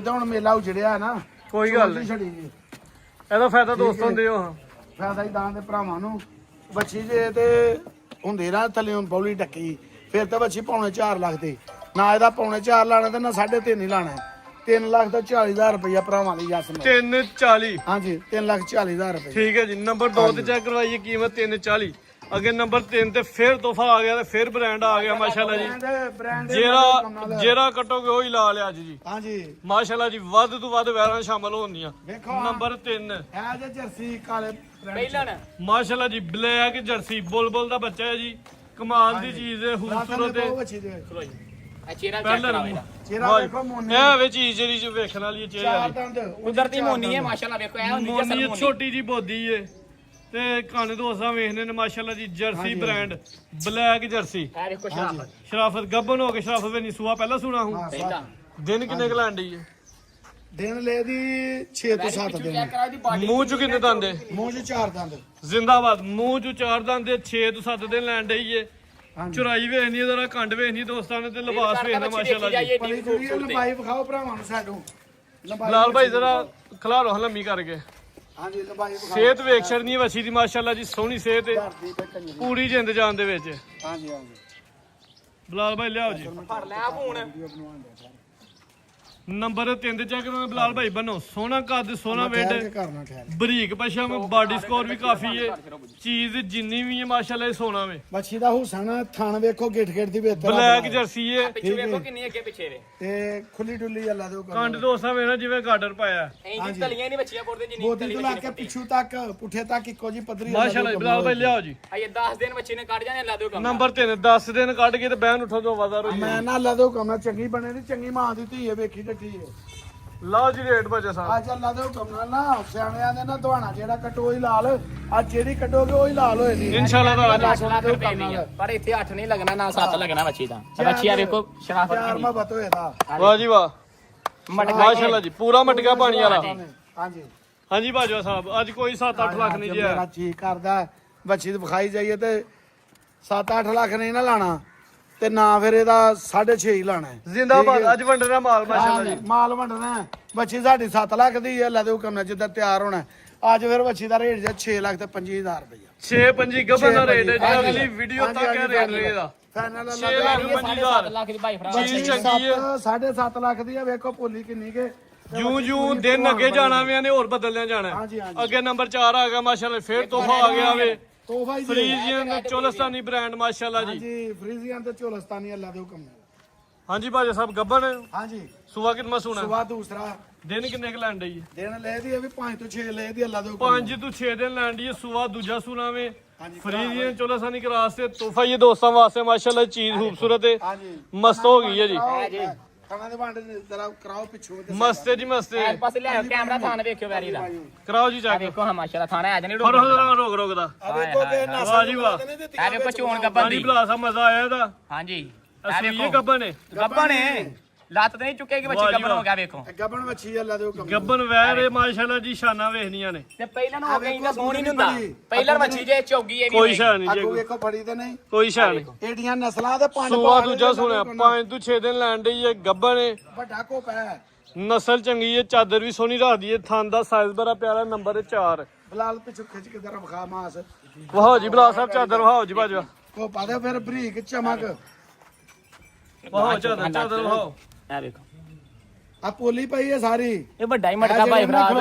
ਤਾਂ ਹੁਣ ਮੇਲਾ ਉਜੜਿਆ ਨਾ ਕੋਈ ਗੱਲ ਨਹੀਂ ਛੜੀ ਜੀ ਇਹਦਾ ਫਾਇਦਾ ਦੋਸਤਾਂ ਨੂੰ ਦਿਓ ਹਾਂ ਫਾਇਦਾ ਹੀ ਦਾਂ ਦੇ ਭਰਾਵਾਂ ਨੂੰ ਬੱਚੀ ਜੇ ਤੇ ਹੁੰਦੇ ਨਾ ਥੱਲੇ ਬੌਲੀ ਟੱਕੀ ਫਿਰ ਤਾਂ ਬੱਚੀ ਪੌਣੇ 4 ਲੱਖ ਦੀ ਨਾ ਇਹਦਾ ਪੌਣੇ 4 ਲਾਣਾ ਤੇ ਨਾ 3.5 ਹੀ ਲਾਣਾ 3 ਲੱਖ ਤਾਂ 40,000 ਰੁਪਇਆ ਭਰਾਵਾਂ ਲਈ ਜਸ 340 ਹਾਂਜੀ 3,40,000 ਰੁਪਏ ਠੀਕ ਹੈ ਜੀ ਨੰਬਰ 2 ਤੇ ਚੈੱਕ ਕਰਵਾਈਏ ਕੀਮਤ 340 ਅੱਗੇ ਨੰਬਰ 3 ਤੇ ਫਿਰ ਤੋਹਫਾ ਆ ਗਿਆ ਤੇ ਫਿਰ ਬ੍ਰਾਂਡ ਆ ਗਿਆ ਮਾਸ਼ਾਅੱਲਾ ਜੀ ਬ੍ਰਾਂਡ ਜਿਹੜਾ ਕਟੋਗੇ ਉਹ ਹੀ ਲਾ ਲਿਆ ਅੱਜ ਜੀ ਹਾਂਜੀ ਮਾਸ਼ਾਅੱਲਾ ਜੀ ਵੱਧ ਤੋਂ ਵੱਧ ਵੈਰਾਂ ਸ਼ਾਮਲ ਹੋਣੀਆਂ ਵੇਖੋ ਨੰਬਰ 3 ਇਹ ਜੇ ਜਰਸੀ ਕਾਲੇ brand ਪਹਿਲਾਂ ਨਾ ਮਾਸ਼ਾਅੱਲਾ ਜੀ ਬਲੈਕ ਜਰਸੀ ਬੁਲਬੁਲ ਦਾ ਬੱਚਾ ਹੈ ਜੀ ਕਮਾਲ ਦੀ ਚੀਜ਼ ਹੈ ਰਾਤਾਂ ਖੂਬਸੂਰਤ ਦੇ ਹੈ ਬਹੁਤ ਅੱਛੀ ਦੇ ਆ ਚਿਹਰਾ ਚੈੱਕ ਪਹਿਲਾਂ ਕਰਾਓ ਇਹਦਾ ਚਿਹਰਾ ਵੇਖੋ ਮੋਨੀ ਇਹ ਵੇ ਚੀਜ਼ ਜਿਹੜੀ ਜੋ ਵੇਖਣ ਵਾਲੀ ਹੈ ਚਿਹਰੇ ਚਾਰ ਵਾਲੀ ਦੰਦ ਕੁਦਰਤੀ ਮੋਨੀ ਹੈ ਮਾਸ਼ਾਅੱਲਾ ਵੇਖੋ ਐ ਹੁੰਦੀ ਮੋਨੀ ਜਸਲ ਹੈ, ਮੋਨੀ ਛੋਟੀ ਜੀ ਬੋਦੀ ਹੈ ਤੇ ਕੰਨ ਦੋਸਤਾਂ ਵੇਖਦੇ ਨੇ ਮਾਸ਼ਾਅੱਲਾ ਜੀ ਜਰਸੀ ਬ੍ਰਾਂਡ ਬਲੈਕ ਜਰਸੀ ਐ ਵੇਖੋ ਸ਼ਰਾਫਤ ਸ਼ਰਾਫਤ ਗੱਬਨ ਹੋ ਕੇ ਸ਼ਰਾਫਤ ਵੀ ਨਹੀਂ ਸੂਆ ਪਹਿਲਾਂ ਸੁਣਾ ਹੂੰ ਪਹਿਲਾਂ ਦਿਨ ਕਿੰਨੇ ਕੁ ਲੈਣ ਡਈ ਹੈ ਦਿਨ ਲੈ ਦੀ 6 ਤੋਂ 7 ਦਿਨ ਚੈੱਕ ਕਰਾਓ ਦੀ ਬਾਡੀ ਮੂੰਹ ਚ ਕਿੰਨੇ ਦੰਦ ਹੈ ਮੂੰਹ 'ਚ ਚਾਰ ਦੰਦ ਜ਼ਿੰਦਾਬਾਦ ਮੂੰਹ ਚ 4 ਦੰਦ ਦੇ 6 ਤੋਂ 7 ਦਿਨ ਲੈਣ ਡਈ ਹੈ ਹਾਂਜੀ ਚੁਰਾਈ ਵੇਖਣੀ ਹੈ ਜਰਾ ਕੰਡ ਵੇਖਣੀ ਦੋਸਤਾਂ ਨੇ ਤੇ ਲਿਬਾਸ ਵੇਖਣਾ ਮਾਸ਼ਾਅੱਲਾ ਜੀ ਬੜੀ ਜਿਹੜੀ ਲੰਬਾਈ ਵਿਖਾਓ ਭਰਾਵਾਂ ਨੂੰ ਸਾਨੂੰ ਲੰਬਾਈ ਲਾਲ ਭਾਈ ਜਰਾ ਖਲਾਰੋ ਲੰਮੀ ਕਰਕੇ ਹਾਂਜੀ ਲੰਬਾਈ ਵਿਖਾਓ ਸਿਹਤ ਵੇਖ ਛੜਨੀ ਹੈ ਵੱਛੀ ਦੀ ਮਾਸ਼ਾਅੱਲਾ ਜੀ ਸੋਹਣੀ ਸਿਹਤ ਹੈ ਧਰਤੀ ਤੇ ਕੰਜੀ ਪੂਰੀ ਜਿੰਦ ਜਾਨ ਦੇ ਵਿੱਚ ਹਾਂਜੀ ਹਾਂਜੀ ਬਲਾਲ ਭਾਈ ਲਿਆਓ ਜੀ ਭਰ ਲੈ ਆ ਫੋਨ ਵੀਡੀਓ ਬਣਵਾਉਣ ਦੇ ਨੰਬਰ 3 ਤੇ ਚੈੱਕ ਕਰੋ ਬਲਾਲ ਭਾਈ ਬੰਨੋ ਸੋਹਣਾ ਕੱਦ ਸੋਹਣਾ ਠਹਿਰ ਵੇਟ ਕੇ ਕਰਨਾ ਠਹਿਰ ਬਰੀਕ ਪਸ਼ਮ ਬਾਡੀ ਸਕੋਰ ਵੀ ਕਾਫੀ ਹੈ ਚੀਜ਼ ਜਿੰਨੀ ਵੀ ਹੈ ਮਾਸ਼ਾਅੱਲਾ ਇਹ ਸੋਹਣਾ ਵੇ ਬੱਚੀ ਦਾ ਹੁਸਨ ਥਣ ਵੇਖੋ ਗਿੱਠ ਗਿੱਠ ਦੀ ਬਿਹਤਰ ਬਲੈਕ ਜਰਸੀ ਹੈ ਪਿੱਛੇ ਵੇਖੋ ਕਿੰਨੀ ਅੱਗੇ ਪਿੱਛੇ ਵੇ ਤੇ ਖੁੱਲੀ ਡੁੱਲੀ ਅੱਲਾ ਦੇ ਹੁਕਮ ਕੰਡ ਦੋਸਤਾਂ ਵੇਖਣਾ ਜਿਵੇਂ ਗਾਰਡਰ ਪਾਇਆ ਐਂ ਜੀ ਤਲੀਆਂ ਨਹੀਂ ਬੱਚੀਆਂ ਪੁੱਟਦੇ ਜਿੰਨੀ ਬੋਦੀ ਤਲੀ ਤੋਂ ਲਾ ਬੱਚੀ ਕੇ ਨੇ ਪੁੱਟੀ ਪਿੱਛੂ ਤੱਕ ਪੁੱਠੇ ਤੱਕ ਇੱਕੋ ਜੀ ਪੱਧਰੀ ਅੱਲਾ ਦੇ ਮਾਸ਼ਾਅੱਲਾ ਹੁਕਮ ਬਲਾਲ ਭਾਈ ਲਿਆਓ ਜੀ ਆ ਇਹ 10 ਦਿਨ ਬੱਚੀ ਨੇ ਕੱਢ ਜਾਣੇ ਲਾ ਦਿਓ ਕੰਮ ਨੰਬਰ 3 10 ਦਿਨ ਕੱਢ ਕੇ ਤੇ ਬਹਿਨ ਉਠੋ ਤੋਂ ਵਾਜ਼ਾਰ ਹੋਈ ਮੈਂ ਨਾ ਅੱਲਾ ਦੇ ਹੁਕਮ ਨਾਲ ਚੰਗੀ ਬਣੇ ਦੀ ਚੰਗੀ ਮਾਂ ਦੀ ਧੀ ਹੈ ਵੇਖੀ ਟੱਠੀ ਹੈ ਲਓ ਜੀ ਰੇਟ ਬਚੇ ਸਾਹਿਬ ਅੱਜ ਅੱਲਾ ਦੇ ਹੁਕਮ ਨਾਲ ਨਾ ਸਿਆਣਿਆਂ ਦੇ ਨਾ ਦਵਾਣਾ ਜਿਹੜਾ ਕੱਟੋ ਹੀ ਲਾਲ ਅੱਜ ਜਿਹੜੀ ਕੱਟੋਗੇ ਉਹ ਹੀ ਲਾਲ ਹੋਏ ਦੀ ਇਨਸ਼ਾਅੱਲਾ ਤਾਲਾ ਲੱਖ ਲੱਖ ਰੁਪਏ ਦੀ ਆ ਪਰ ਇੱਥੇ 8 ਨਹੀਂ ਲੱਗਣਾ ਨਾ 7 ਲੱਗਣਾ ਬੱਚੀ ਦਾ ਬੱਚੀ ਆ ਵੇਖੋ ਸ਼ਰਾਫਤ ਚਾਰ ਕਿੰਨੀ ਮੁਹੱਬਤ ਹੋਏ ਦਾ ਵਾਹ ਜੀ ਵਾਹ ਮਾਸ਼ਾਅੱਲਾ ਜੀ ਪੂਰਾ ਮਟਕਾ ਪਾਣੀ ਵਾਲਾ ਹਾਂਜੀ ਹਾਂਜੀ ਬਾਜਵਾ ਸਾਹਿਬ ਅੱਜ ਕੋਈ 7-8 ਲੱਖ ਨਹੀਂ ਜੀ ਮੇਰਾ ਹੈ ਜੀ ਕਰਦਾ ਬੱਚੀ ਦੀ ਵਿਖਾਈ ਜਾਈਏ ਤੇ 7-8 ਲੱਖ ਨਹੀਂ ਨਾ ਲਾਣਾ ਤੇ ਨਾ ਫਿਰ ਇਹਦਾ 6.5 ਹੀ ਲਾਣਾ ਹੈ। ਜ਼ਿੰਦਾਬਾਦ ਅੱਜ ਵੰਡਣਾ ਮਾਲ ਮਾਸ਼ਾਅੱਲਾ ਜੀ ਮਾਲ ਵੰਡਣਾ ਹੈ। ਬੱਚੀ ਸਾਡੀ 7 ਲੱਖ ਦੀ ਹੈ, ਅੱਲਾ ਦੇ ਹੁਕਮ ਨਾਲ ਜਿੱਦਾਂ ਤਿਆਰ ਹੋਣਾ ਹੈ। ਅੱਜ ਫਿਰ ਬੱਚੀ ਦਾ ਰੇਟ ਜੇ 6 ਲੱਖ ਤੇ 25,000 ਰੁਪਇਆ 6-5 ਗੱਬਨ ਦਾ ਰੇਟ ਹੈ ਜੀ ਹਾਂਜੀ। ਅਗਲੀ ਵੀਡੀਓ ਤੱਕ ਹੈ ਰੇਟ ਰਹੇਗਾ ਫਾਈਨਲ 6 ਲੱਖ 7 ਲੱਖ ਦੀ ਭਾਈ ਫਰਾ ਚੀਜ਼ ਚੰਗੀ ਹੈ 7.5 ਲੱਖ ਦੀ ਹੈ। ਵੇਖੋ ਭੋਲੀ ਕਿੰਨੀ ਕੇ ਜੂ ਦਿਨ ਅੱਗੇ ਜਾਣਾ ਵੇ ਨੇ ਹੋਰ ਬਦਲਦਿਆਂ ਜਾਣਾ ਹਾਂਜੀ, ਹਾਂਜੀ। ਅੱਗੇ ਨੰਬਰ 4 ਆ ਗਿਆ ਮਾਸ਼ਾਅੱਲਾ ਫੇਰ ਤੋਹਫਾ ਆ ਗਿਆ ਵੇ ਤੋਹਫਾ ਹੀ ਫਰੀਜ਼ੀਅਨ ਚੋਲਸਤਾਨੀ ਬ੍ਰਾਂਡ ਮਾਸ਼ਾਅੱਲਾ ਜੀ ਹਾਂਜੀ ਫਰੀਜ਼ੀਅਨ ਤੇ ਚੋਲਸਤਾਨੀ ਅੱਲਾ ਦੇ ਹੁਕਮ ਨਾਲ ਹਾਂਜੀ ਭਾਜੀ ਸਾਹਿਬ ਗੱਬਨ ਹਾਂਜੀ ਸੁਆ ਕਿੰਨਾ ਸੋਣਾ ਸੁਬਾ ਦੂਸਰਾ ਦਿਨ ਕਿੰਨੇ ਕ ਲੈਣ ਡਈ ਦਿਨ ਲੈ ਦੀ ਵੀ 5 ਤੋਂ 6 ਲੈ ਦੀ ਅੱਲਾ ਦੇ ਹੁਕਮ 5 ਤੋਂ 6 ਦਿਨ ਲੈਣ ਡਈ ਸੁਆ ਦੂਜਾ ਸੂਣਾ ਵੇ ਹਾਂਜੀ, ਫਰੀਜ਼ੀਅਨ ਚੋਲਸਤਾਨੀ ਕਰਾਸ ਤੇ ਤੋਹਫਾ ਇਹ ਦੋਸਤਾਂ ਵਾਸਤੇ ਮਾਸ਼ਾਅੱਲਾ ਚੀਜ਼ ਖੂਬਸੂਰਤ ਹੈ ਹਾਂਜੀ ਮਸਤ ਹੋ ਗਈ ਹੈ ਜੀ ਖਾਣਾ ਦੇ ਭਾਂਡੇ ਜ਼ਰਾ ਕਰਾਓ ਪਿੱਛੋਂ ਤੇ ਮਸਤੇ ਜੀ ਮਸਤੇ ਇਸ ਪਾਸੇ ਲਿਆਓ ਕੈਮਰਾ ਥਾਨ ਵੇਖਿਓ ਵੈਰੀ ਦਾ ਕਰਾਓ ਜੀ ਚੱਕ ਵੇਖੋ ਹਾਂ ਮਾਸ਼ਾਅੱਲਾ ਥਾਣਾ ਆ ਜਾਣੀ ਫਰੋ ਜਰਾ ਰੋਕ ਦਾ ਆ ਵੇਖੋ ਕਿ ਨਸਲ ਵਾਹ ਜੀ ਵਾਹ ਆ ਵੇਖੋ ਚੋਣ ਗੱਬਨ ਪਾਣੀ ਦੀ ਬਲਾ ਸਾ ਮਜ਼ਾ ਆਇਆ ਇਹਦਾ ਹਾਂਜੀ ਅਸੀਂ ਇਹ ਗੱਬਨ ਨੇ ਗੱਬਨ ਹੈ ਲੱਤ ਤੇ ਨਹੀਂ ਚੁੱਕੇਗੀ ਬੱਚੀ ਗੱਬਨ ਹੋ ਗਿਆ ਵੇਖੋ ਗੱਬਣ ਵੱਛੀ ਅੱਲਾ ਦੇ ਹੁਕਮ ਗੱਬਨ ਵਹਿ ਰੇ ਮਾਸ਼ਾਅੱਲਾ ਜੀ ਸ਼ਾਨਾਂ ਵੇਖਣੀਆਂ ਨੇ ਤੇ ਪਹਿਲਾਂ ਨੂੰ ਹੋ ਗਈ ਨਾ ਸੋਹਣੀ ਨਹੀਂ ਹੁੰਦਾ ਪਹਿਲਾਂ ਬੱਚੀ ਜੇ ਚੌਗੀ ਇਹ ਵੀ ਕੋਈ ਸ਼ਾਨ ਨਹੀਂ ਅੱਗੋਂ ਜੀ ਵੇਖੋ ਫੜੀ ਤੇ ਨਹੀਂ ਕੋਈ ਸ਼ਾਨ ਨਹੀਂ ਏਡੀਆਂ ਨਸਲਾਂ ਦੇ ਪੰਜ ਸੂਆ ਦੂਜਾ ਸੁਣਿਆ 5 ਤੋਂ 6 ਦਿਨ ਲੈਣ ਡਈ ਹੈ ਗੱਬਨ ਹੈ ਵੱਡਾ ਕੋਪ ਹੈ ਨਸਲ ਚੰਗੀ ਹੈ ਚਾਦਰ ਵੀ ਸੋਹਣੀ ਰੱਖਦੀ ਹੈ ਥਣ ਦਾ ਸਾਈਜ਼ ਬੜਾ ਪਿਆਰਾ ਨੰਬਰ 4 ਬਲਾਲ ਪਿੱਛੋਂ ਖਿੱਚ ਕੇ ਜ਼ਰਾ ਵਿਖਾ ਮਾਸ ਵਾਹੋ ਜੀ ਬਲਾ ਸਾਹਿਬ ਚਾਦਰ ਵਾਹੋ ਜੀ ਬਾਜਵਾ ਕੋਪਾ ਦੇ ਫਿਰ ਬਰੀਕ ਚਮਕ ਵਾਹੋ ਚਾਦਰ ਵਾਹੋ ਆ ਵੇਖੋ ਆ ਪੋਲੀ ਪਈ ਹੈ ਸਾਰੀ ਇਹ ਵੱਡਾ ਹੀ ਮਟਕਾ ਭਾਈ ਫਰਾਦ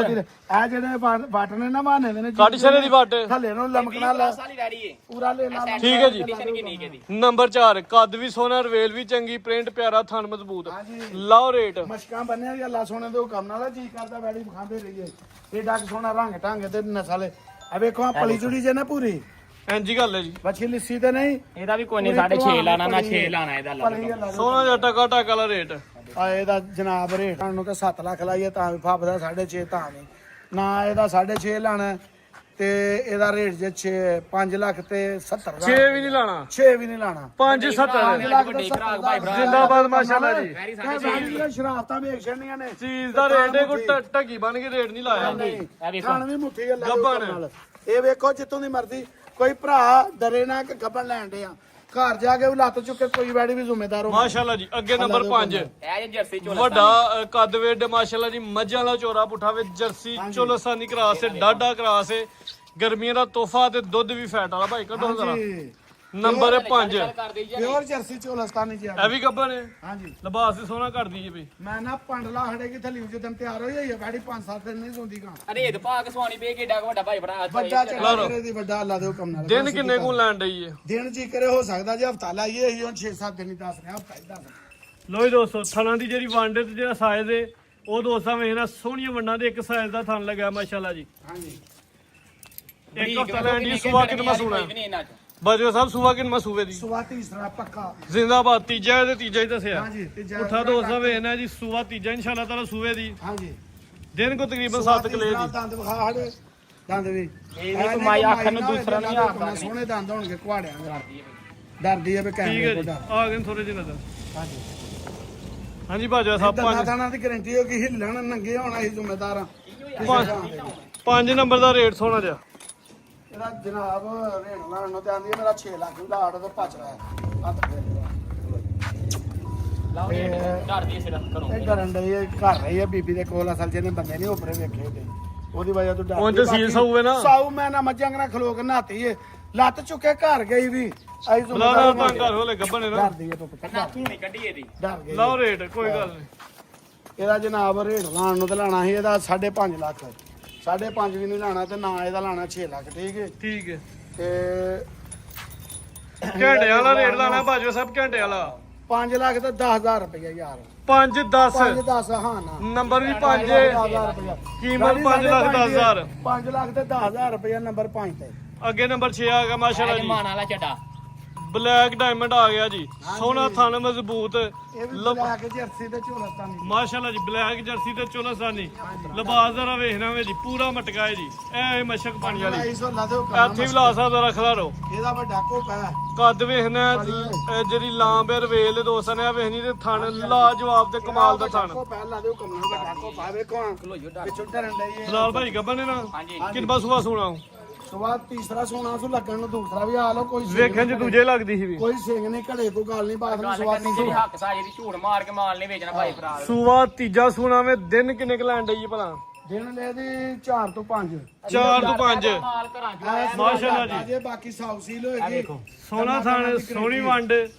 ਆ ਜਿਹੜੇ ਵਾਟ ਨੇ ਨਾ ਮਾਨੇ ਦੇ ਨੇ ਕੱਢ ਛਰੇ ਦੀ ਵੱਟ ਥੱਲੇ ਨੂੰ ਲਮਕਣਾ ਲੈ ਸਾਲੀ ਰੈਡੀ ਏ ਪੂਰਾ ਲੈ ਲਾ ਠੀਕ ਹੈ ਜੀ ਕੰਡੀਸ਼ਨ ਕਿੰਨੀ ਕੇ ਦੀ ਨੰਬਰ 4 ਕੱਦ ਵੀ ਸੋਹਣਾ ਰਵੇਲ ਵੀ ਚੰਗੀ ਪ੍ਰਿੰਟ ਪਿਆਰਾ ਥਣ ਮਜ਼ਬੂਤ ਹਾਂਜੀ ਲਾਓ ਰੇਟ ਮਸ਼ਕਾਂ ਬੰਨਿਆ ਦੀ ਅੱਲਾ ਸੋਨੇ ਦੇ ਹੁਕਮ ਨਾਲ ਜੀ ਕਰਦਾ ਵੈੜੀ ਵਿਖਾਉਂਦੇ ਰਹੀਏ ਇਹ ਡੱਕ ਸੋਨਾ ਰੰਗ ਢੰਗ ਤੇ ਨਸਲ ਆ ਵੇਖੋ ਆ ਪਲੀ ਚੁੜੀ ਜੇ ਨਾ ਪੂਰੀ ਇੰਜੀ ਗੱਲ ਹੈ ਜੀ ਬੱਚੀ ਲਿੱਸੀ ਤੇ ਨਹੀਂ ਇਹਦਾ ਵੀ ਕੋਈ ਨਹੀਂ 6.5 ਲਾਣਾ ਨਾ 6 ਲਾਣਾ ਇਹਦਾ ਲਾ ਪਲੀ ਅੱਲਾ ਸੋਹਣਾ ਜਿਹਾ ਟਕਾ ਟਕ ਵਾਲਾ ਰੇਟ ਆ ਇਹਦਾ ਜਨਾਬ ਰੇਟ ਨੂੰ ਤਾਂ 7 ਲੱਖ ਲਾਈਏ ਤਾਂ ਵੀ ਫੱਬਦਾ 6.5 ਤਾਂ ਨਹੀਂ ਨਾ ਇਹਦਾ 6.5 ਲਾਣਾ ਤੇ ਇਹਦਾ ਰੇਟ ਜੇ 5 ਲੱਖ ਤੇ 70 6 ਵੀ ਨਹੀਂ ਲਾਣਾ 6 ਵੀ ਨਹੀਂ ਲਾਣਾ 5 70 ਵੱਡੇ ਭਰਾ ਭਾਈ ਫਰਾਦ ਜਿੰਦਾਬਾਦ ਮਾਸ਼ਾਅੱਲਾ ਜੀ ਵੈਰੀ ਇਹ ਸ਼ਰਾਫਤਾਂ ਵੇਖ ਛੜਨੀਆਂ ਨੇ ਚੀਜ਼ ਦਾ ਰੇਟ ਹੈ ਕੋਈ ਢੱਗੀ ਬਣ ਕੇ ਰੇਟ ਨਹੀਂ ਲਾਇਆ ਆ ਵੇਖੋ ਖਾਣ ਵੀ ਮੁੱਠੀ ਗੱਲਾਂ ਗੱਭਣ। ਨਾਲ ਇਹ ਵੇਖੋ ਜਿੱਤੋਂ ਦੀ ਮਰਜ਼ੀ ਕੋਈ ਭਰਾ ਡਰੇ ਨਾ ਕਿ ਗੱਬਣ ਲੈਣ ਦੇ ਆ ਘਰ ਜਾ ਕੇ ਉਹ ਲੱਤ ਚੁੱਕੇ ਕੋਈ ਵੈੜੀ ਵੀ ਜ਼ਿੰਮੇਦਾਰ ਹੋ ਮਾਸ਼ਾਅੱਲਾ ਜੀ ਅੱਗੇ ਨੰਬਰ 5 ਇਹ ਜੇ ਜਰਸੀ ਚੋਲਾ ਵੱਡਾ ਕੱਦ ਵੇਡ ਮਾਸ਼ਾਅੱਲਾ ਜੀ ਮੱਝਾਂ ਦਾ ਚੋਰਾ ਪੁੱਠਾ ਵੇ ਜਰਸੀ ਚੋਲਸਾਨੀ ਕਰਾਸ ਤੇ ਡਾਡਾ ਕਰਾਸ ਹੈ ਗਰਮੀਆਂ ਦਾ ਤੋਹਫਾ ਤੇ ਦੁੱਧ ਵੀ ਫੈਟ ਵਾਲਾ ਭਾਈ ਕੱਢੋ ਜ਼ਰਾ ਨੰਬਰ 5 ਕਰ ਦੇਈ ਜੇ ਪਿਓਰ ਜਰਸੀ ਚੋਲਸਤਾਨੀ ਜੀ ਇਹ ਵੀ ਗੱਬਰ ਨੇ ਹਾਂਜੀ ਲਿਬਾਸ ਤੇ ਸੋਹਣਾ ਕਰਦੀ ਜੀ ਵੀ ਮੈਂ ਨਾ ਪੰਡਲਾ ਖੜੇ ਕਿ ਥਲੀ ਜਦੋਂ ਤਿਆਰ ਹੋਈ ਹੈ ਵੈੜੀ 5-7 ਦਿਨ ਨਹੀਂ ਸੌਂਦੀ ਕਾਂ ਅਰੇ ਇਹ ਪਾ ਕੇ ਸਵਾਣੀ ਪੇ ਕਿੱਡਾ ਕੁ ਵੱਡਾ ਭਾਈ ਫਰਾਦ ਵੱਡਾ ਚੱਕਰ ਤੇਰੇ ਦੀ ਵੱਡਾ ਅੱਲਾ ਦੇ ਹੁਕਮ ਨਾਲ ਦਿਨ ਕਿੰਨੇ ਕੁ ਲੈਣ ਡਈ ਹੈ ਦਿਨ ਜੀ ਕਰੇ ਹੋ ਸਕਦਾ ਜੇ ਹਫਤਾ ਲਾਈਏ ਅਸੀਂ ਹੁਣ 6-7 ਦਿਨ ਹੀ ਦੱਸ ਰਿਹਾ ਹਫਤਾ ਹੀ ਦੱਸ ਲੋ ਜੀ ਦੋਸਤੋ ਥਣਾਂ ਦੀ ਜਿਹੜੀ ਵੰਡ ਤੇ ਜਿਹੜਾ ਸਾਈਜ਼ ਹੈ ਉਹ ਦੋਸਤਾਂ ਵੇਖਣਾ ਸੋਹਣੀਆਂ ਵੰਡਾਂ ਦੇ ਇੱਕ ਸਾਈਜ਼ ਦਾ ਥਣ ਲੱਗਾ ਮਾਸ਼ਾਅੱਲਾ ਜੀ ਹਾਂਜੀ ਇੱਕ ਹਫਤਾ ਲੈਣ ਦੀ ਸੁਆ ਕਿੰਨਾ ਸੂਣਾ ਬਾਜਵਾ ਸਾਹਿਬ ਸੁਆ ਕਿੰਨਾ ਸੂਵੇ ਦੀ ਸੁਆ ਤੀਸਰਾ ਪੱਕਾ ਜ਼ਿੰਦਾਬਾਦ ਤੀਜਾ ਤੇ ਤੀਜਾ ਹੀ ਦੱਸਿਆ ਹਾਂਜੀ ਤੇ ਉੱਠਾ ਦੋਸਤਾਂ ਵੇਖਣਾ ਜੀ ਸੁਆ ਤੀਜਾ ਇਨਸ਼ਾਅੱਲਾ ਤਾਲਾ ਸੂਵੇ ਦੀ ਹਾਂਜੀ ਦਿਨ ਕੋ ਤਕਰੀਬਨ 7 ਕਿਲੇ ਦੀ ਦੰਦ ਵਿਖਾ ਸਾਡੇ ਦੰਦ ਵੀ ਇਹ ਵੀ ਕਮਾਈ ਆਖਣ ਨੂੰ ਦੂਸਰਾ ਨਹੀਂ ਆਖਦਾ ਸੋਹਣੇ ਦੰਦ ਹੋਣਗੇ ਕੁਹਾੜਿਆਂ ਦੇ ਡਰਦੀ ਹੈ ਵੀ ਠੀਕ ਹੈ ਕੈਮਰੇ ਜੀ ਕੋਲ ਆ ਗਏ ਥੋੜੇ ਜਿਹੇ ਨਜ਼ਰ ਹਾਂਜੀ ਹਾਂਜੀ ਬਾਜਵਾ ਸਾਹਿਬ ਦੰਦਾਂ ਦਾਣਾ ਦੀ ਗਾਰੰਟੀ ਹੋ ਕਿ ਹਿੱਲਣ ਨੰਗੇ ਹੋਣਾ ਅਸੀਂ ਜ਼ਿੰਮੇਦਾਰ ਆ 5 ਨੰਬਰ ਦਾ ਰੇਟ ਸੋਹਣਾ ਜਿਹਾ ਇਹਦਾ ਜਨਾਬ ਰੇਟ ਲਾਣ ਨੂੰ ਤੇ ਆਂਦੀ ਹੈ ਮੇਰਾ 6 ਲੱਖ ਦਾ ਆਰਡਰ ਤੇ ਭੱਜ ਰਿਹਾ ਹੱਥ ਫੇਰ ਲਾਓ ਘਰ ਦੀ ਸਿਰ ਕਰੋ ਇਹ ਡਰਨ ਡਈ ਹੈ ਘਰ ਰਹੀ ਹੈ ਬੀਬੀ ਦੇ ਕੋਲ ਅਸਲ ਜਿਹਨੇ ਬੰਦੇ ਨਹੀਂ ਉਪਰੇ ਵੇਖੇ ਤੇ ਉਹਦੀ ਵਜ੍ਹਾ ਤੋਂ ਉਂਝ ਸੀਲ ਸਾਊ ਹੈ ਨਾ। ਸਾਊ ਮੈਂ ਨਾ ਮੱਝਾਂ ਕਨਾ ਖਲੋ ਕੇ ਨਹਾਤੀ ਏ ਲੱਤ ਚੁੱਕੇ ਘਰ ਗਈ ਵੀ ਆਈ ਬੁਲਾਣਾ ਤਾਂ ਘਰ ਹੋਲੇ ਗੱਬਣੇ ਨਾ ਡਰਦੀ ਹੈ ਪੁੱਤ ਨਾਥੂ ਨਹੀਂ ਕੱਢੀ ਇਹਦੀ ਡਰ ਗਈ ਲਾਓ ਰੇਟ ਕੋਈ ਗੱਲ ਨਹੀਂ ਇਹਦਾ ਜਨਾਬ ਰੇਟ ਲਾਣ ਨੂੰ ਤੇ ਲਾਣਾ ਸੀ ਇਹਦਾ 5.5 ਲੱਖ 5.5 ਵੀ ਨਹੀਂ ਲਾਣਾ ਤੇ ਨਾ ਇਹਦਾ ਲਾਣਾ 6 ਲੱਖ ਠੀਕ ਹੈ ਠੀਕ ਹੈ ਤੇ ਘੰਟੇ ਵਾਲਾ ਰੇਟ ਲਾਣਾ ਬਾਜਵਾ ਸਾਹਿਬ ਘੰਟੇ ਵਾਲਾ 5 ਲੱਖ ਤੇ 10,000 ਰੁਪਏ ਯਾਰ 5 10 5-10 ਹਾਂ ਨਾ ਨੰਬਰ ਵੀ 5 10,000 ਰੁਪਏ ਕੀਮਤ 5 ਲੱਖ 10,000 5 ਲੱਖ ਤੇ 10,000 ਰੁਪਏ ਨੰਬਰ 5 ਤੇ ਅੱਗੇ ਨੰਬਰ 6 ਆ ਗਿਆ ਮਾਸ਼ਾਅੱਲਾ ਜੀ ਮਾਨ ਵਾਲਾ ਚੱਡਾ ਬਲੈਕ ਡਾਇਮੰਡ ਆ ਗਿਆ ਜੀ ਸੋਹਣਾ ਥਣ ਮਜ਼ਬੂਤ ਇਹ ਵੀ ਬਲੈਕ ਜਰਸੀ ਤੇ ਝੋਲਸਤਾਨੀ ਮਾਸ਼ਾਅੱਲਾ ਜੀ ਬਲੈਕ ਜਰਸੀ ਤੇ ਚੋਲਸਾਨੀ ਲਿਬਾਸ ਜ਼ਰਾ ਵੇਖਣਾ ਵੇ ਜੀ ਪੂਰਾ ਮਟਕਾ ਹੈ ਜੀ ਇਹ ਮਸ਼ਕ ਪਾਣੀ ਵਾਲੀ 250 ਲਾ ਦਿਓ ਇੱਥੇ ਵੀ ਲਾ ਸਕਦਾ ਰੱਖ ਲਾ ਰੋ ਇਹਦਾ ਵੱਡਾ ਕੋਪਾ ਹੈ ਕੱਦ ਵੇਖਣਾ ਇਹ ਜਿਹੜੀ ਲਾਂਬੇਰ ਵੇਲ ਦੋਸਤਾਂ ਨੇ ਆ ਵੇਖਣੀ ਤੇ ਥਣ ਲਾਜਵਾਬ ਤੇ ਕਮਾਲ ਦਾ ਥਣ ਕੋਪਾ ਲਾ ਦਿਓ ਕਮਲ ਵੱਡਾ ਕੋਪਾ ਵੇਖੋ ਪਿੱਛੋਂ ਟਰਨ ਡਈ ਲਾਲ ਭਾਈ ਗੱਬਨ ਨੇ ਨਾ ਹਾਂਜੀ ਕਿੰਨਾ ਸੁਆ ਸੋਣਾ ਸਵਾ ਤੀਸਰਾ ਸੋਨਾ ਸੂ ਲੱਗਣ ਨੂੰ ਦੂਸਰਾ ਵੀ ਆ ਲੋ ਕੋਈ ਵੇਖਣ ਚ ਦੂਜੇ ਲੱਗਦੀ ਸੀ ਵੀ ਕੋਈ ਸਿੰਘ ਨਹੀਂ ਘੜੇ ਕੋਈ ਗੱਲ ਨਹੀਂ ਬਾਤ ਨੂੰ ਸਵਾ ਜਿਹੜੀ ਹੱਕ ਸਾਜੇ ਦੀ ਝੂਠ ਮਾਰ ਕੇ ਮਾਲ ਨਹੀਂ ਵੇਚਣਾ ਭਾਈ ਫਰਾਦ ਸੂਆ ਤੀਜਾ ਸੂਣਾ ਵੇ ਦਿਨ ਕਿੰਨੇ ਕੁ ਲੈਣ ਡਈ ਭਲਾ ਦਿਨ ਲੈ ਦੀ 4 ਤੋਂ 5 4 ਤੋਂ 5 ਮਾਲ ਘਰਾਂ ਚ ਮਾਸ਼ਾਅੱਲਾ ਜੀ ਜੇ ਬਾਕੀ ਸਾਊ ਸੀਲ ਹੋਏਗੀ ਸੋਨਾ ਥਾਣ ਸੋਹਣੀ ਵੰਡ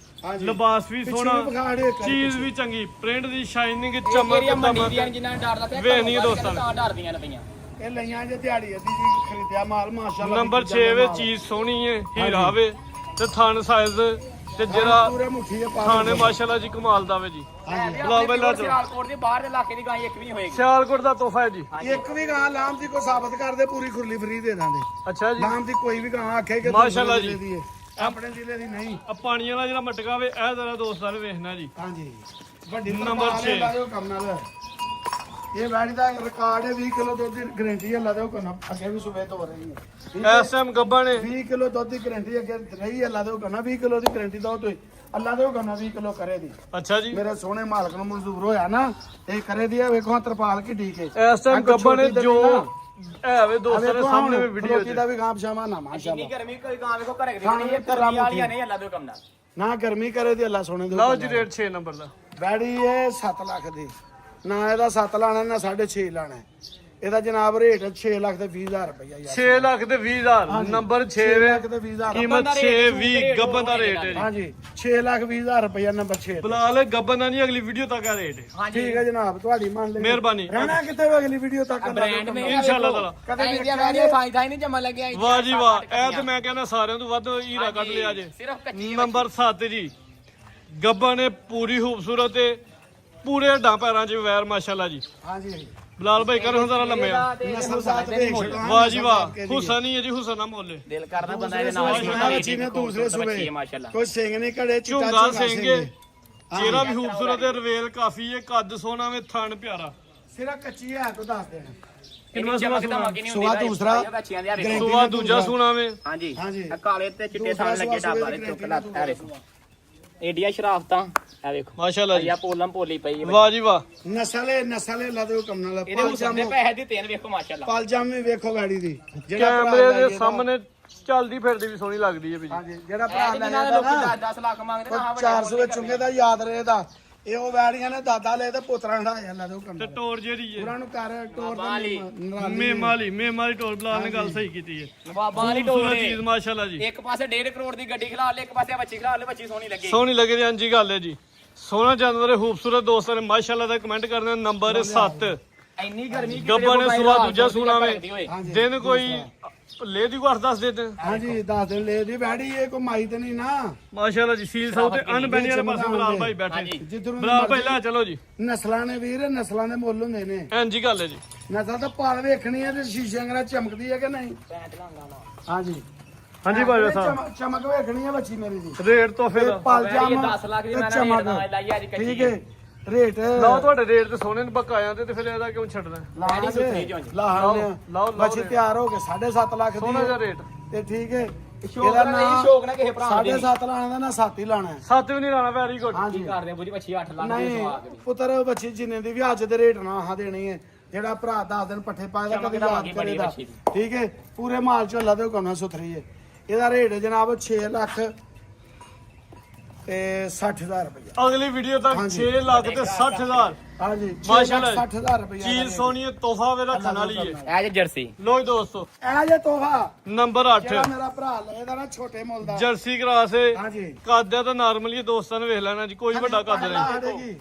ਹਾਂਜੀ। ਲਿਬਾਸ ਵੀ ਪਿੱਛੇ ਸੋਹਣਾ, ਵੀ ਵਿਖਾ ਦਿਓ ਇੱਕ ਵਾਰੀ ਚੀਜ਼ ਪਿੱਛੇ। ਵੀ ਚੰਗੀ, ਪ੍ਰਿੰਟ ਦੀ ਸ਼ਾਈਨਿੰਗ, ਜਿਹੜੀਆਂ ਚਮਕ ਮੰਡੀ ਦੀਆਂ ਦਮਕ ਜਿਨ੍ਹਾਂ ਡਰ ਲੱਗਦਾ ਵੇਖ ਨਹੀਂ ਦੋਸਤਾਂ ਤਾਂ ਡਰਦੀਆਂ ਨੇ ਪਈਆਂ। ਇਹ ਲਈਆਂ ਜੇ ਦਿਹਾੜੀ ਅੱਧੀ ਜੀ ਖਰੀਦਿਆ ਮਾਲ ਮਾਸ਼ਾਅੱਲਾ। ਨੰਬਰ 6 ਵਿੱਚ ਚੀਜ਼ ਸੋਹਣੀ ਹੈ, ਹੀਰਾ ਵੇ ਤੇ ਥਣ ਸਾਈਜ਼ ਤੇ ਜਿਹੜਾ ਪੂਰੇ ਮੁੱਠੀ ਦੇ ਪਾ ਥਾਣੇ ਮਾਸ਼ਾਅੱਲਾ ਜੀ ਕਮਾਲ ਦਾ ਵੇ ਜੀ। ਬਲਾਲ ਭਾਈ ਲਾ ਚਲੋ। ਸਿਆਲਕੋਟ ਦੇ ਬਾਹਰ ਦੇ ਇਲਾਕੇ ਦੀ ਗਾਂ ਇੱਕ ਵੀ ਨਹੀਂ ਹੋਏਗੀ। ਸਿਆਲਕੋਟ ਦਾ ਤੋਹਫਾ ਹੈ ਜੀ। ਇੱਕ ਵੀ ਗਾਂ ਲਾਮ ਦੀ ਕੋਈ ਸਾਬਤ ਕਰਦੇ ਪੂਰੀ ਖੁਰਲੀ ਫਰੀ ਦੇ ਦਾਂਗੇ। ਅੱਛਾ ਜੀ, ਲਾਮ ਦੀ ਕੋਈ ਵੀ ਗਾਂ ਆਖੇ ਕਿ ਮਾਸ਼ਾਅੱਲਾ ਦੂਸਰੇ ਜੀ। ਜ਼ਿਲ੍ਹੇ ਦੀ ਹੈ, ਆਪਣੇ ਜ਼ਿਲ੍ਹੇ ਦੀ ਨਹੀਂ। ਆ ਪਾਣੀ ਵਾਲਾ ਜਿਹੜਾ ਮਟਕਾ ਵੇ ਇਹ ਜ਼ਰਾ ਦੋਸਤਾਂ ਨੇ ਵੇਖਣਾ ਜੀ। ਹਾਂਜੀ ਵੱਡੀ ਨੰਬਰ ਤਰਪਾਲ 6 ਲਾਇਓ ਕੰਮ ਨਾਲ। ਇਹ ਵੈੜੀ ਦਾ ਰਿਕਾਰਡ ਹੈ 20 ਕਿਲੋ ਦੁੱਧ ਦੀ ਗਰੰਟੀ ਹੈ। ਲਾਦੋ ਕਰਨਾ ਅੱਗੇ ਵੀ ਸਵੇਰ ਤੋਂ ਹੋ ਰਹੀ ਹੈ। ਠੀਕ ਹੈ? ਇਸ ਟਾਈਮ ਗੱਬਾਂ ਨੇ 20 ਕਿਲੋ ਦੁੱਧ ਦੀ ਗਰੰਟੀ ਅੱਗੇ ਰਹੀ ਹੈ। ਲਾਦੋ ਕਰਨਾ 20 ਕਿਲੋ ਦੀ ਗਰੰਟੀ ਦੋ ਤੁਸੀਂ ਅੱਲਾ ਦੇ ਕਰਨਾ 20 ਕਿਲੋ ਕਰੇ ਦੀ। ਅੱਛਾ ਜੀ, ਮੇਰੇ ਸੋਹਣੇ ਮਾਲਕ ਨੂੰ ਮਨਜ਼ੂਰ ਹੋਇਆ ਨਾ ਇਹ ਕਰੇ ਦੀ ਹੈ। ਵੇਖੋ ਤਰਪਾਲ ਕੀ ਠੀਕ ਹੈ। ਇਸ ਟਾਈਮ ਗੱਬਾਂ ਨੇ ਜੋ ਹੈ ਵੇ ਦੋਸਤਾਂ ਦੇ ਸਾਹਮਣੇ ਵੀ ਵੀਡੀਓ ਵੀਡੀਓ ਦਾ ਵੀ ਗਾਂਪ ਸ਼ਾਮਾ ਨਾ ਜਿੰਨੀ ਮਾਸ਼ਾਅੱਲਾ। ਗਰਮੀ ਕੋਈ ਗਾਂ ਵੇਖੋ ਘਰੇ ਦੀ ਹਾਂ, ਨਹੀਂ, ਇਹ ਘਰਾਂ ਗਰਮੀ ਵਾਲੀਆਂ ਮੁੱਠੀ। ਨਹੀਂ ਅੱਲਾ ਦੇ ਕੰਮ ਨਾਲ। ਨਾ ਗਰਮੀ ਕਰੇ ਦੀ ਅੱਲਾ ਸੋਹਣੇ ਦੇ ਲਓ ਜੀ ਰੇਟ 6 ਨੰਬਰ ਦਾ। ਬੈੜੀ ਇਹ 7 ਲੱਖ ਦੀ ਨਾ ਇਹਦਾ 7 ਲਾਣਾ ਨਾ 6.5 ਲਾਣਾ। ਇਹਦਾ ਜਨਾਬ ਰੇਟ 6 ਲੱਖ ਤੇ 20 ਹਜ਼ਾਰ ਰੁਪਇਆ ਯਾਰ। 6 ਲੱਖ ਤੇ 20 ਹਜ਼ਾਰ। ਨੰਬਰ 6 ਵੇ, ਲੱਖ ਤੇ 20 ਹਜ਼ਾਰ ਕੀਮਤ 6 20 ਗੱਬਾਂ ਦਾ ਰੇਟ ਹੈ ਜੀ। ਹਾਂਜੀ 6 ਲੱਖ 20 ਹਜ਼ਾਰ ਰੁਪਇਆ ਨੰਬਰ 6 ਬਲਾਲ ਗੱਬਾਂ ਦਾ ਨਹੀਂ, ਅਗਲੀ ਵੀਡੀਓ ਤੱਕ ਆ ਰੇਟ ਹੈ। ਹਾਂਜੀ ਠੀਕ ਹੈ ਜਨਾਬ ਤੁਹਾਡੀ ਮੰਨ ਲਈ ਮਿਹਰਬਾਨੀ। ਰਹਿਣਾ ਕਿਤੇ ਵੀ ਅਗਲੀ ਵੀਡੀਓ ਤੱਕ ਬ੍ਰਾਂਡ ਨੇ ਇਨਸ਼ਾਅੱਲਾ ਤਾਲਾ। ਕਦੇ ਵੀ ਇੰਡੀਆ ਵਾਲੀ ਫਾਇਦਾ ਹੀ ਨਹੀਂ ਜਮਾ ਲੱਗਿਆ। ਵਾਹ ਜੀ ਵਾਹ, ਇਹ ਤੇ ਮੈਂ ਕਹਿੰਦਾ ਸਾਰਿਆਂ ਤੋਂ ਵੱਧ ਹੀਰਾ ਕੱਢ ਲਿਆ ਜੇ। ਸਿਰਫ ਕੱਚੀ ਨੰਬਰ 7 ਜੀ, ਗੱਬਾਂ ਨੇ ਪੂਰੀ ਖੂਬਸੂਰਤ ਤੇ ਪੂਰੇ ਢਾਂ ਪੈਰਾਂ 'ਚ ਵੈਰ ਮਾਸ਼ਾਅੱਲਾ ਜੀ। ਹਾਂਜੀ ਬਲਾਲ ਭਾਈ ਕਰੋ ਜ਼ਰਾ ਲੰਮੇ ਆ। ਨਸਲ ਸਾਥ ਦੇਖ ਛੱਡਾਂ। ਵਾਹ ਜੀ ਵਾਹ, ਹੁਸਨ ਹੀ ਹੈ ਜੀ, ਹੁਸਨ ਨਾ ਮੋਲੇ। ਦਿਲ ਕਰਦਾ ਬੰਦਾ ਇਹਦੇ ਨਾਲ ਮਾਸ਼ਾਅੱਲਾ ਬੱਚੀ ਨੇ ਦੂਸਰੇ ਸੂਬੇ ਮਾਸ਼ਾਅੱਲਾ। ਕੋਈ ਸਿੰਘ ਨਹੀਂ ਘੜੇ ਚਿੱਟਾ ਝੁੰਗਾ ਝੁੰਗਾ ਸਿੰਘ ਸਿੰਘ ਚਿਹਰਾ ਵੀ ਖੂਬਸੂਰਤ ਹੈ, ਰਵੇਲ ਕਾਫੀ ਹੈ, ਕੱਦ ਸੋਹਣਾ ਵੇ, ਥਣ ਪਿਆਰਾ। ਸਿਰਾ ਕੱਚੀ ਹੈ ਤੂੰ ਦੱਸ ਦੇਣਾ। ਕਿੰਨਾ ਸੋਹਣਾ ਸੋਹਣਾ ਸੁਆ ਦੂਸਰਾ ਸੁਆ ਦੂਜਾ ਸੋਹਣਾ ਵੇ। ਹਾਂਜੀ ਹਾਂਜੀ। ਇਹ ਕਾਲੇ ਤੇ ਚਿੱਟੇ ਸਾਲ ਲੱਗੇ ਢਾਬਾ ਦੇ ਚੁੱਕ ਲਾ ਇਹ ਵੇਖੋ ਏਡੀਆਂ ਸ਼ਰਾਫਤਾਂ ਇਹ ਵੇਖੋ ਮਾਸ਼ਾਅੱਲਾ ਜੀ, ਆ ਪੋਲਮ ਪੋਲੀ ਪਈ ਹੈ। ਵਾਹ ਜੀ ਵਾਹ। ਨਸਲੇ ਲਾ ਦਿਓ ਕੰਮ ਨਾਲ ਇਹਦੇ ਹੁਸਨ ਦੇ ਪੈਸੇ ਦਿੱਤੇ ਨੇ ਵੇਖੋ ਮਾਸ਼ਾਅੱਲਾ। ਪਲਜਾਮੀ ਵੇਖੋ ਗਾੜੀ ਦੀ ਜਿਹੜਾ ਕੈਮਰੇ ਭਰਾ ਦੇ ਲੈ ਗਿਆ ਸਾਹਮਣੇ ਚੱਲਦੀ ਫਿਰਦੀ ਵੀ ਸੋਹਣੀ ਲੱਗਦੀ ਹੈ ਵੀ ਜੀ। ਹਾਂਜੀ ਜਿਹੜਾ ਭਰਾ ਲੈ ਇਹਨਾਂ ਦੇ ਜਾਂਦਾ ਲੋਕੀ ਨਾ 10 ਲੱਖ ਮੰਗਦੇ ਨਾ 400 ਵਿੱਚ ਚੁੰਗੇ ਦਾ ਯਾਦ ਰਹੇਦਾ। ਇਹ ਉਹ ਵੈੜੀਆਂ ਨੇ ਦਾਦਾ ਲੈ ਤੇ ਪੁੱਤਰਾਂ ਹਟਾਇਆ ਲਾ ਦਿਓ ਕੰਮ ਤੇ ਟੋਰ ਜਿਹੜੀ ਹੈ ਉਹਨਾਂ ਨੂੰ ਕਰ ਟੋਰ ਵਾਲੀ। ਮੇਮਾਲੀ ਟੋਰ ਬਲਾਲ ਨੇ ਗੱਲ ਸਹੀ ਕੀਤੀ ਹੈ। ਨਵਾਬਾਂ ਵਾਲੀ ਖੂਬਸੂਰਤ ਟੋਰੇ ਚੀਜ਼ ਮਾਸ਼ਾਅੱਲਾ ਜੀ। ਇੱਕ ਪਾਸੇ 1.5 ਕਰੋੜ ਦੀ ਗੱਡੀ ਖਿਲਾ ਲੈ, ਇੱਕ ਪਾਸੇ ਬੱਚੀ ਖਿਲਾ ਲੈ, ਬੱਚੀ ਸੋਹਣੀ ਲੱਗੇ। ਸੋਹਣੀ ਲੱਗੇ ਦੀ ਅੰਜੀ ਗੱਲ ਹੈ ਜੀ। ਸੋਹਣਾ ਜਾਨਵਰ ਹੈ, ਖੂਬਸੂਰਤ ਦੋਸਤਾਂ ਨੇ ਮਾਸ਼ਾਅੱਲਾ ਦਾ ਕਮੈਂਟ ਕਰਨਾ। ਨੰਬਰ 7 ਇੰਨੀ ਗਰਮੀ ਗੱਬਾਂ ਨੇ ਸੁਆ ਦੂਜਾ ਸੋਹਣਾ ਵੇ। ਹਾਂਜੀ। ਦਿਨ ਕੋਈ ਲੈ ਦੀ ਕੋ 8-10 ਦੇ ਦੇ ਹਾਂਜੀ 10 ਦਿਨ ਲੈ ਦੀ ਵੈੜੀ ਇਹ ਕੋਈ ਮਾਈ ਤੇ ਨਹੀਂ ਨਾ ਮਾਸ਼ਾਅੱਲਾ ਜੀ। ਸੀਲ ਸਾਊ ਤੇ ਅਨਬੈਨੀ ਵਾਲੇ ਪਾਸੇ ਬਲਾਲ ਭਾਈ ਬੈਠੇ। ਜਿੱਧਰੋਂ ਬਲਾਲ ਭਾਈ ਲੈ ਚਲੋ ਜੀ। ਨਸਲਾਂ ਨੇ ਵੀਰ ਨਸਲਾਂ ਦੇ ਮੁੱਲ ਹੁੰਦੇ ਨੇ। ਇੰਜੀ ਗੱਲ ਹੈ ਜੀ। ਨਸਲ ਤਾਂ ਪਾਲ ਵੇਖਣੀ ਹੈ ਤੇ ਸ਼ੀਸ਼ੇ ਅੰਗਰਾ ਚਮਕਦੀ ਹੈ ਕਿ ਨਹੀਂ। ਹਾਂਜੀ ਹਾਂਜੀ ਭਾਈ ਸਾਹਿਬ, ਚਮਕ ਵੇਖਣੀ ਹੈ ਬੱਚੀ ਮੇਰੀ ਦੀ। ਰੇਟ ਤੋਹਫੇ ਇਹ ਦਾ ਪਲ ਜਾਮ 10 ਲੱਖ ਦੀ ਤੇ ਮੈਂ ਚਮਕ। ਰੇਟ ਲਾਈ ਅੱਜ ਕੱਚੀ ਠੀਕ ਹੈ ਰੇਟ ਲਓ ਤੁਹਾਡੇ ਰੇਟ ਤੇ ਸੋਨੇ ਨੂੰ ਬਕਾਇਆ ਤੇ ਫਿਰ ਇਹਦਾ ਕਿਉਂ ਛੱਡਣਾ? ਐਡੀ ਸੁਥਰੀ ਜਿਹੀ। ਲਾਹ ਬੱਚੀ ਤਿਆਰ ਹੋ ਕੇ 7.5 ਲੱਖ ਸੋਨਾ ਦੀ ਦਾ ਰੇਟ ਤੇ ਠੀਕ ਹੈ ਸ਼ੌਕ ਨਾਲ ਨਹੀਂ, ਸ਼ੌਕ ਨਾਲ ਕਿਸੇ ਭਰਾ ਨੂੰ ਦੇਣੀ। 7.5 ਲਾਣਾ ਦਾ ਨਾ 7 ਹੀ ਲਾਣਾ ਹੈ। 7 ਵੀ ਨਹੀਂ ਲਾਣਾ। Very good. ਹਾਂਜੀ ਕਰਦੇ ਆ ਬੁਝੀ ਬੱਚੀ 8 ਲੱਖ ਦੀ ਨਹੀਂ ਸਵਾ ਕੇ। ਪੁੱਤਰ ਬੱਚੀ ਜਿੰਨੇ ਦੀ ਵੀ ਅੱਜ ਦੇ ਰੇਟ ਨਾ ਆਹ ਦੇਣੀ ਹੈ। ਜਿਹੜਾ ਭਰਾ 10 ਦਿਨ ਪੱਠੇ ਪਾਏਦਾ ਕਦੇ ਚਮਕਦਾ ਯਾਦ ਬਾਕੀ ਬੜੀ ਕਰੇਦਾ। ਬੱਚੀ ਦੀ। ਠੀਕ ਹੈ ਪੂਰੇ ਮਾਲ ਚੋਂ ਲਾ ਦਿਓ ਕੋਨਾ ਸੁਥਰੀ ਹੈ। ਇਹਦਾ ਰੇਟ ਹੈ ਜਨਾਬ 6 ਲੱਖ ਤੇ 60,000 ਰੁਪਏ। ਅਗਲੀ ਵੀਡੀਓ ਤੱਕ 6 ਲੱਖ ਤੇ 60,000। ਹਾਂਜੀ ਮਾਸ਼ਾਅੱਲਾ 60,000 ਰੁਪਏ। ਚੀਜ਼ ਸੋਹਣੀ ਹੈ, ਤੋਹਫਾ ਵੇ ਰੱਖਣ ਵਾਲੀ ਹੈ। ਇਹ ਜੇ ਜਰਸੀ ਲੋ ਜੀ ਦੋਸਤੋ, ਇਹ ਜੇ ਤੋਹਫਾ ਨੰਬਰ ਜਿਹੜਾ 8 ਮੇਰਾ ਭਰਾ ਲਏਦਾ ਨਾ ਛੋਟੇ ਮੁੱਲ ਦਾ। ਜਰਸੀ ਕਰਾਸ ਹੈ। ਹਾਂਜੀ ਕੱਦ ਤਾਂ ਨਾਰਮਲੀ ਦੋਸਤਾਂ ਨੇ ਵੇਖ ਲੈਣਾ ਜੀ, ਕੋਈ ਵੱਡਾ ਕੱਦ ਨਹੀਂ। ਨਹੀਂ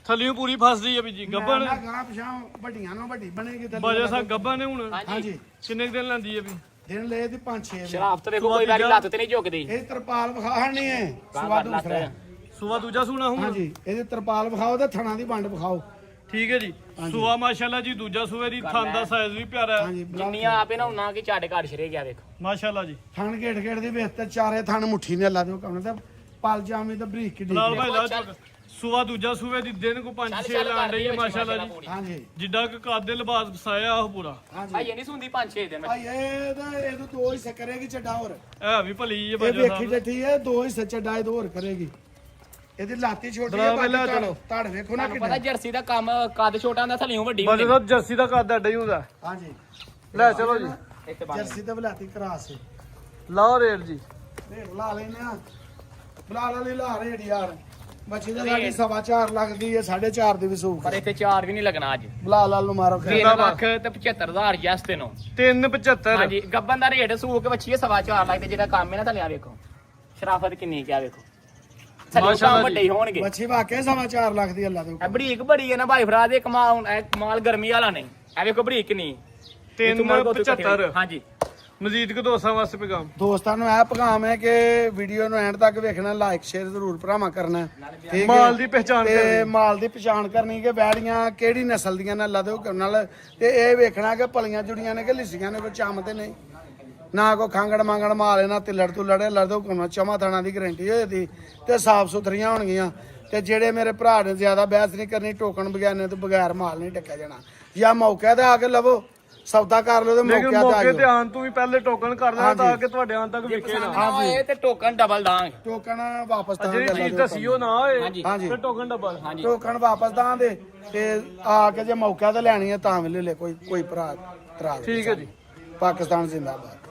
ਥੱਲਿਓਂ ਪੂਰੀ ਫਸਦੀ ਹੈ ਵੀ ਜੀ। ਗੱਬਣ ਗਾਂ ਪਛਾਂ ਵੱਡੀਆਂ ਨੂੰ ਵੱਡੀ ਬਣੇਗੀ ਤੇ ਬਜਾ ਸਾ ਗੱਬਣ ਨੇ ਹੁਣ ਹਾਂਜੀ ਕਿੰਨੇ ਕੁ ਦਿਨ ਲੈਂਦੀ ਹੈ ਵੀ? ਦਿਨ ਲਏ ਦੀ 5-6 ਸ਼ਰਾਬ ਤੇ ਵੇਖੋ ਕੋਈ ਵਾਰੀ ਲੱਤ ਤੇ ਨਹੀਂ ਝੁਕਦੀ। ਇਹ ਤਰਪਾਲ ਵਿਖਾਣੀ ਹੈ ਸਵਾ ਦੂਸਰਾ। ਸੁਆ ਦੂਜਾ ਸੂਣਾ ਹੁਣ। ਹਾਂਜੀ ਇਹਦੇ ਤਰਪਾਲ ਵਿਖਾਓ ਤੇ ਥਣਾ ਦੀ ਵੰਡ ਵਿਖਾਓ। ਠੀਕ ਹੈ ਜੀ। ਸੁਆ ਮਾਸ਼ਾਅੱਲਾ ਜੀ, ਦੂਜਾ ਸੂਏ ਦੀ ਥਣ ਦਾ ਸਾਈਜ਼ ਵੀ ਪਿਆਰਾ ਹੈ ਹਾਂਜੀ ਜਿੰਨੀਆਂ ਆਪੇ ਨਾ ਉਹਨਾਂ ਕਿ ਝਾੜੇ ਘਰ ਛਰੇ ਗਿਆ ਵੇਖੋ। ਮਾਸ਼ਾਅੱਲਾ ਜੀ। ਥਣ ਘੇੜ ਘੇੜ ਦੀ ਵੇਖ ਤੇ ਚਾਰੇ ਥਣ ਮੁੱਠੀ ਨੇ ਲਾ ਦਿਓ ਕੰਮ ਤੇ ਪਲ ਜਾਮੀ ਤੇ ਬਰੀਕ ਕਿਡੀ। ਲਾਲ ਭਾਈ ਲਾ ਚੁੱਕ। ਸੁਆ ਦੂਜਾ ਸੂਏ ਦੀ ਦਿਨ ਕੋ 5-6 ਲਾਣ ਰਹੀ ਹੈ ਮਾਸ਼ਾਅੱਲਾ ਜੀ। ਹਾਂਜੀ ਜਿੱਡਾ ਕਿ ਕੱਦ ਦੇ ਲਿਬਾਸ ਵਸਾਇਆ ਉਹ ਪੂਰਾ। ਹਾਂਜੀ ਭਾਈ ਇਹ ਨਹੀਂ ਸੁਣਦੀ 5-6 ਦਿਨ ਭਾਈ ਇਹ ਤਾਂ ਦੋ ਹਿੱਸੇ ਕਰੇਗੀ ਚੱਡਾ ਹੋਰ। ਇਹ ਵੀ ਭਲੀ ਹੈ ਇਹ ਬਾਜਾ ਵੇਖੀ ਸਾਹਿਬ। ਡੱਠੀ ਹੈ ਦੋ ਹਿੱਸੇ ਚੱਡਾ ਇਹ ਦੋ ਹੋਰ ਕਰੇਗੀ। ਇਹਦੀ ਲਾਤੀ ਛੋਟੀ ਬਰਾਬਰ ਹੈ ਲੈ ਚਲੋ। ਧੜ ਵੇਖੋ ਨਾ ਤੁਹਾਨੂੰ ਪਤਾ ਕਿੰਨਾ। ਜਰਸੀ ਦਾ ਕੰਮ ਕੱਦ ਛੋਟਾ ਹੁੰਦਾ ਥੱਲਿਓਂ ਵੱਡੀ ਬਾਜਾ ਹੁੰਦੀ। ਸਾਹਿਬ ਜਰਸੀ ਦਾ ਕੱਦ ਐਡਾ ਹੀ ਹੁੰਦਾ। ਹਾਂਜੀ ਲੈ ਚਲੋ ਜੀ। ਇੱਥੇ ਬੰਨ ਜਰਸੀ ਤੇ ਬਲਾਤੀ ਕਰਾਸ ਹੈ। ਲਾਓ ਰੇਟ ਜੀ। ਰੇਟ ਲਾ ਲੈਨੇ ਆ ਬਲਾ ਲਈ ਲਾ ਰੇਟ ਯਾਰ। ਬੱਚੀ ਦਾ ਸਾਡੀ 4.5 ਲੱਖ ਦੀ ਹੈ 4.5 ਦੀ ਵਸੂਲ। ਪਰ ਇੱਥੇ 4 ਵੀ ਨਹੀਂ ਲੱਗਣਾ ਅੱਜ। ਬਲਾ ਲਾਲ ਨੂੰ ਮਾਰੋ 3 ਲੱਖ ਤੇ 75,000 ਜਸ ਤੈਨੂੰ। 375। ਹਾਂਜੀ ਗੱਬਨ ਦਾ ਰੇਟ ਸੂਕ ਬੱਚੀ 4.5 ਲੱਖ ਤੇ ਜਿਹੜਾ ਕੰਮ ਹੈ ਨਾ ਥੱਲੇ ਆ ਵੇਖੋ। ਸ਼ਰਾਫਤ ਕਿੰਨੀ ਕਿਆ ਵੇਖੋ। ਥੱਲੇ ਤਾਂ ਵੱਡੇ ਹੀ ਹੋਣਗੇ। ਮੱਛੀ ਵਾਕਿਆ 4.5 ਲੱਖ ਦੀ ਅੱਲਾ ਦੇ ਇਹ ਬਰੀਕ ਬੜੀ ਹੈ ਨਾ ਭਾਈ ਫਰਾਦ, ਇਹ ਕਮਾਲ ਗਰਮੀ ਵਾਲਾ ਨਹੀਂ। ਇਹ ਵੇਖੋ ਬਰੀਕ ਨਹੀਂ 375 ਹਾਂਜੀ। ਮਜ਼ੀਦ ਕੋ ਦੋਸਤਾਂ ਵਾਸਤੇ ਪੈਗਾਮ ਦੋਸਤਾਂ ਨੂੰ ਇਹ ਪੈਗਾਮ ਹੈ ਕਿ ਵੀਡੀਓ ਨੂੰ ਐਂਡ ਤੱਕ ਵੇਖਣਾ, ਲਾਈਕ ਸ਼ੇਅਰ ਜ਼ਰੂਰ ਭਰਾਵਾਂ ਕਰਨਾ, ਠੀਕ ਹੈ। ਮਾਲ ਦੀ ਪਹਿਚਾਣ ਤੇ ਮਾਲ ਦੀ ਪਛਾਣ ਕਰਨੀ ਕਿ ਵੈੜੀਆਂ ਕਿਹੜੀ ਨਸਲ ਦੀਆਂ ਨੇ ਅੱਲਾ ਦੇ ਹੁਕਮ ਨਾਲ, ਤੇ ਇਹ ਵੇਖਣਾ ਕਿ ਪਲੀਆਂ ਜੁੜੀਆਂ ਨੇ ਕਿ ਲਿਸੀਆਂ ਨੇ, ਕੋਈ ਚੰਮ ਤੇ ਨਹੀਂ, ਨਾ ਕੋਈ ਖਾਂਗੜ ਮਾਂਗੜ ਮਾਲ ਨਾ ਤਿੱਲੜ ਤੁੱਲੜ, ਅੱਲਾ ਦੇ ਹੁਕਮ ਨਾਲ ਚਮਾ ਥਾਣਾ ਦੀ ਗਰੰਟੀ ਹੋਈ ਦੀ ਤੇ ਸਾਫ ਸੁਥਰੀਆਂ ਹੋਣਗੀਆਂ। ਤੇ ਜਿਹੜੇ ਮੇਰੇ ਭਰਾ ਨੇ ਜ਼ਿਆਦਾ ਬਹਿਸ ਨਹੀਂ ਕਰਨੀ, ਟੋਕਣ ਬਗਿਆਨੇ ਤੋਂ ਬਗੈਰ ਮਾਲ ਨਹੀਂ ਟੱਕਿਆ ਜਾਣਾ, ਜਾਂ ਮੌਕੇ ਤੇ ਆ ਕੇ ਲਵੋ ਸੌਦਾ ਕਰ ਲਓ ਤੇ ਲੇਕਿਨ ਮੌਕੇ ਮੌਕੇ ਤੇ ਤੇ ਆਉਣ ਤੋਂ ਵੀ ਪਹਿਲੇ ਟੋਕਨ ਕਰ ਲੈਣਾ ਤਾਂ ਕਿ ਤੁਹਾਡੇ ਆਉਣ ਤੱਕ ਵਿਕੇ ਨਾ। ਹਾਂ ਇਹ ਤੇ ਟੋਕਨ ਡਬਲ ਦਾਂਗੇ। ਟੋਕਨ ਵਾਪਸ ਤਾਂ ਜਿਹੜੀ ਚੀਜ਼ ਦੱਸੀ ਉਹ ਨਾ ਹੋਏ ਹਾਂਜੀ ਫਿਰ ਟੋਕਨ ਡਬਲ। ਟੋਕਨ ਵਾਪਸ ਤਾਂ ਦੇ ਤੇ ਆ ਕੇ ਜੇ ਮੌਕਾ ਤੇ ਲੈਣੀ ਹੈ ਤਾਂ ਵੀ ਲੈ ਲੈ, ਕੋਈ ਭਰਾ ਤਰਾਜ। ਠੀਕ ਹੈ ਜੀ। ਪਾਕਿਸਤਾਨ ਜ਼ਿੰਦਾਬਾਦ।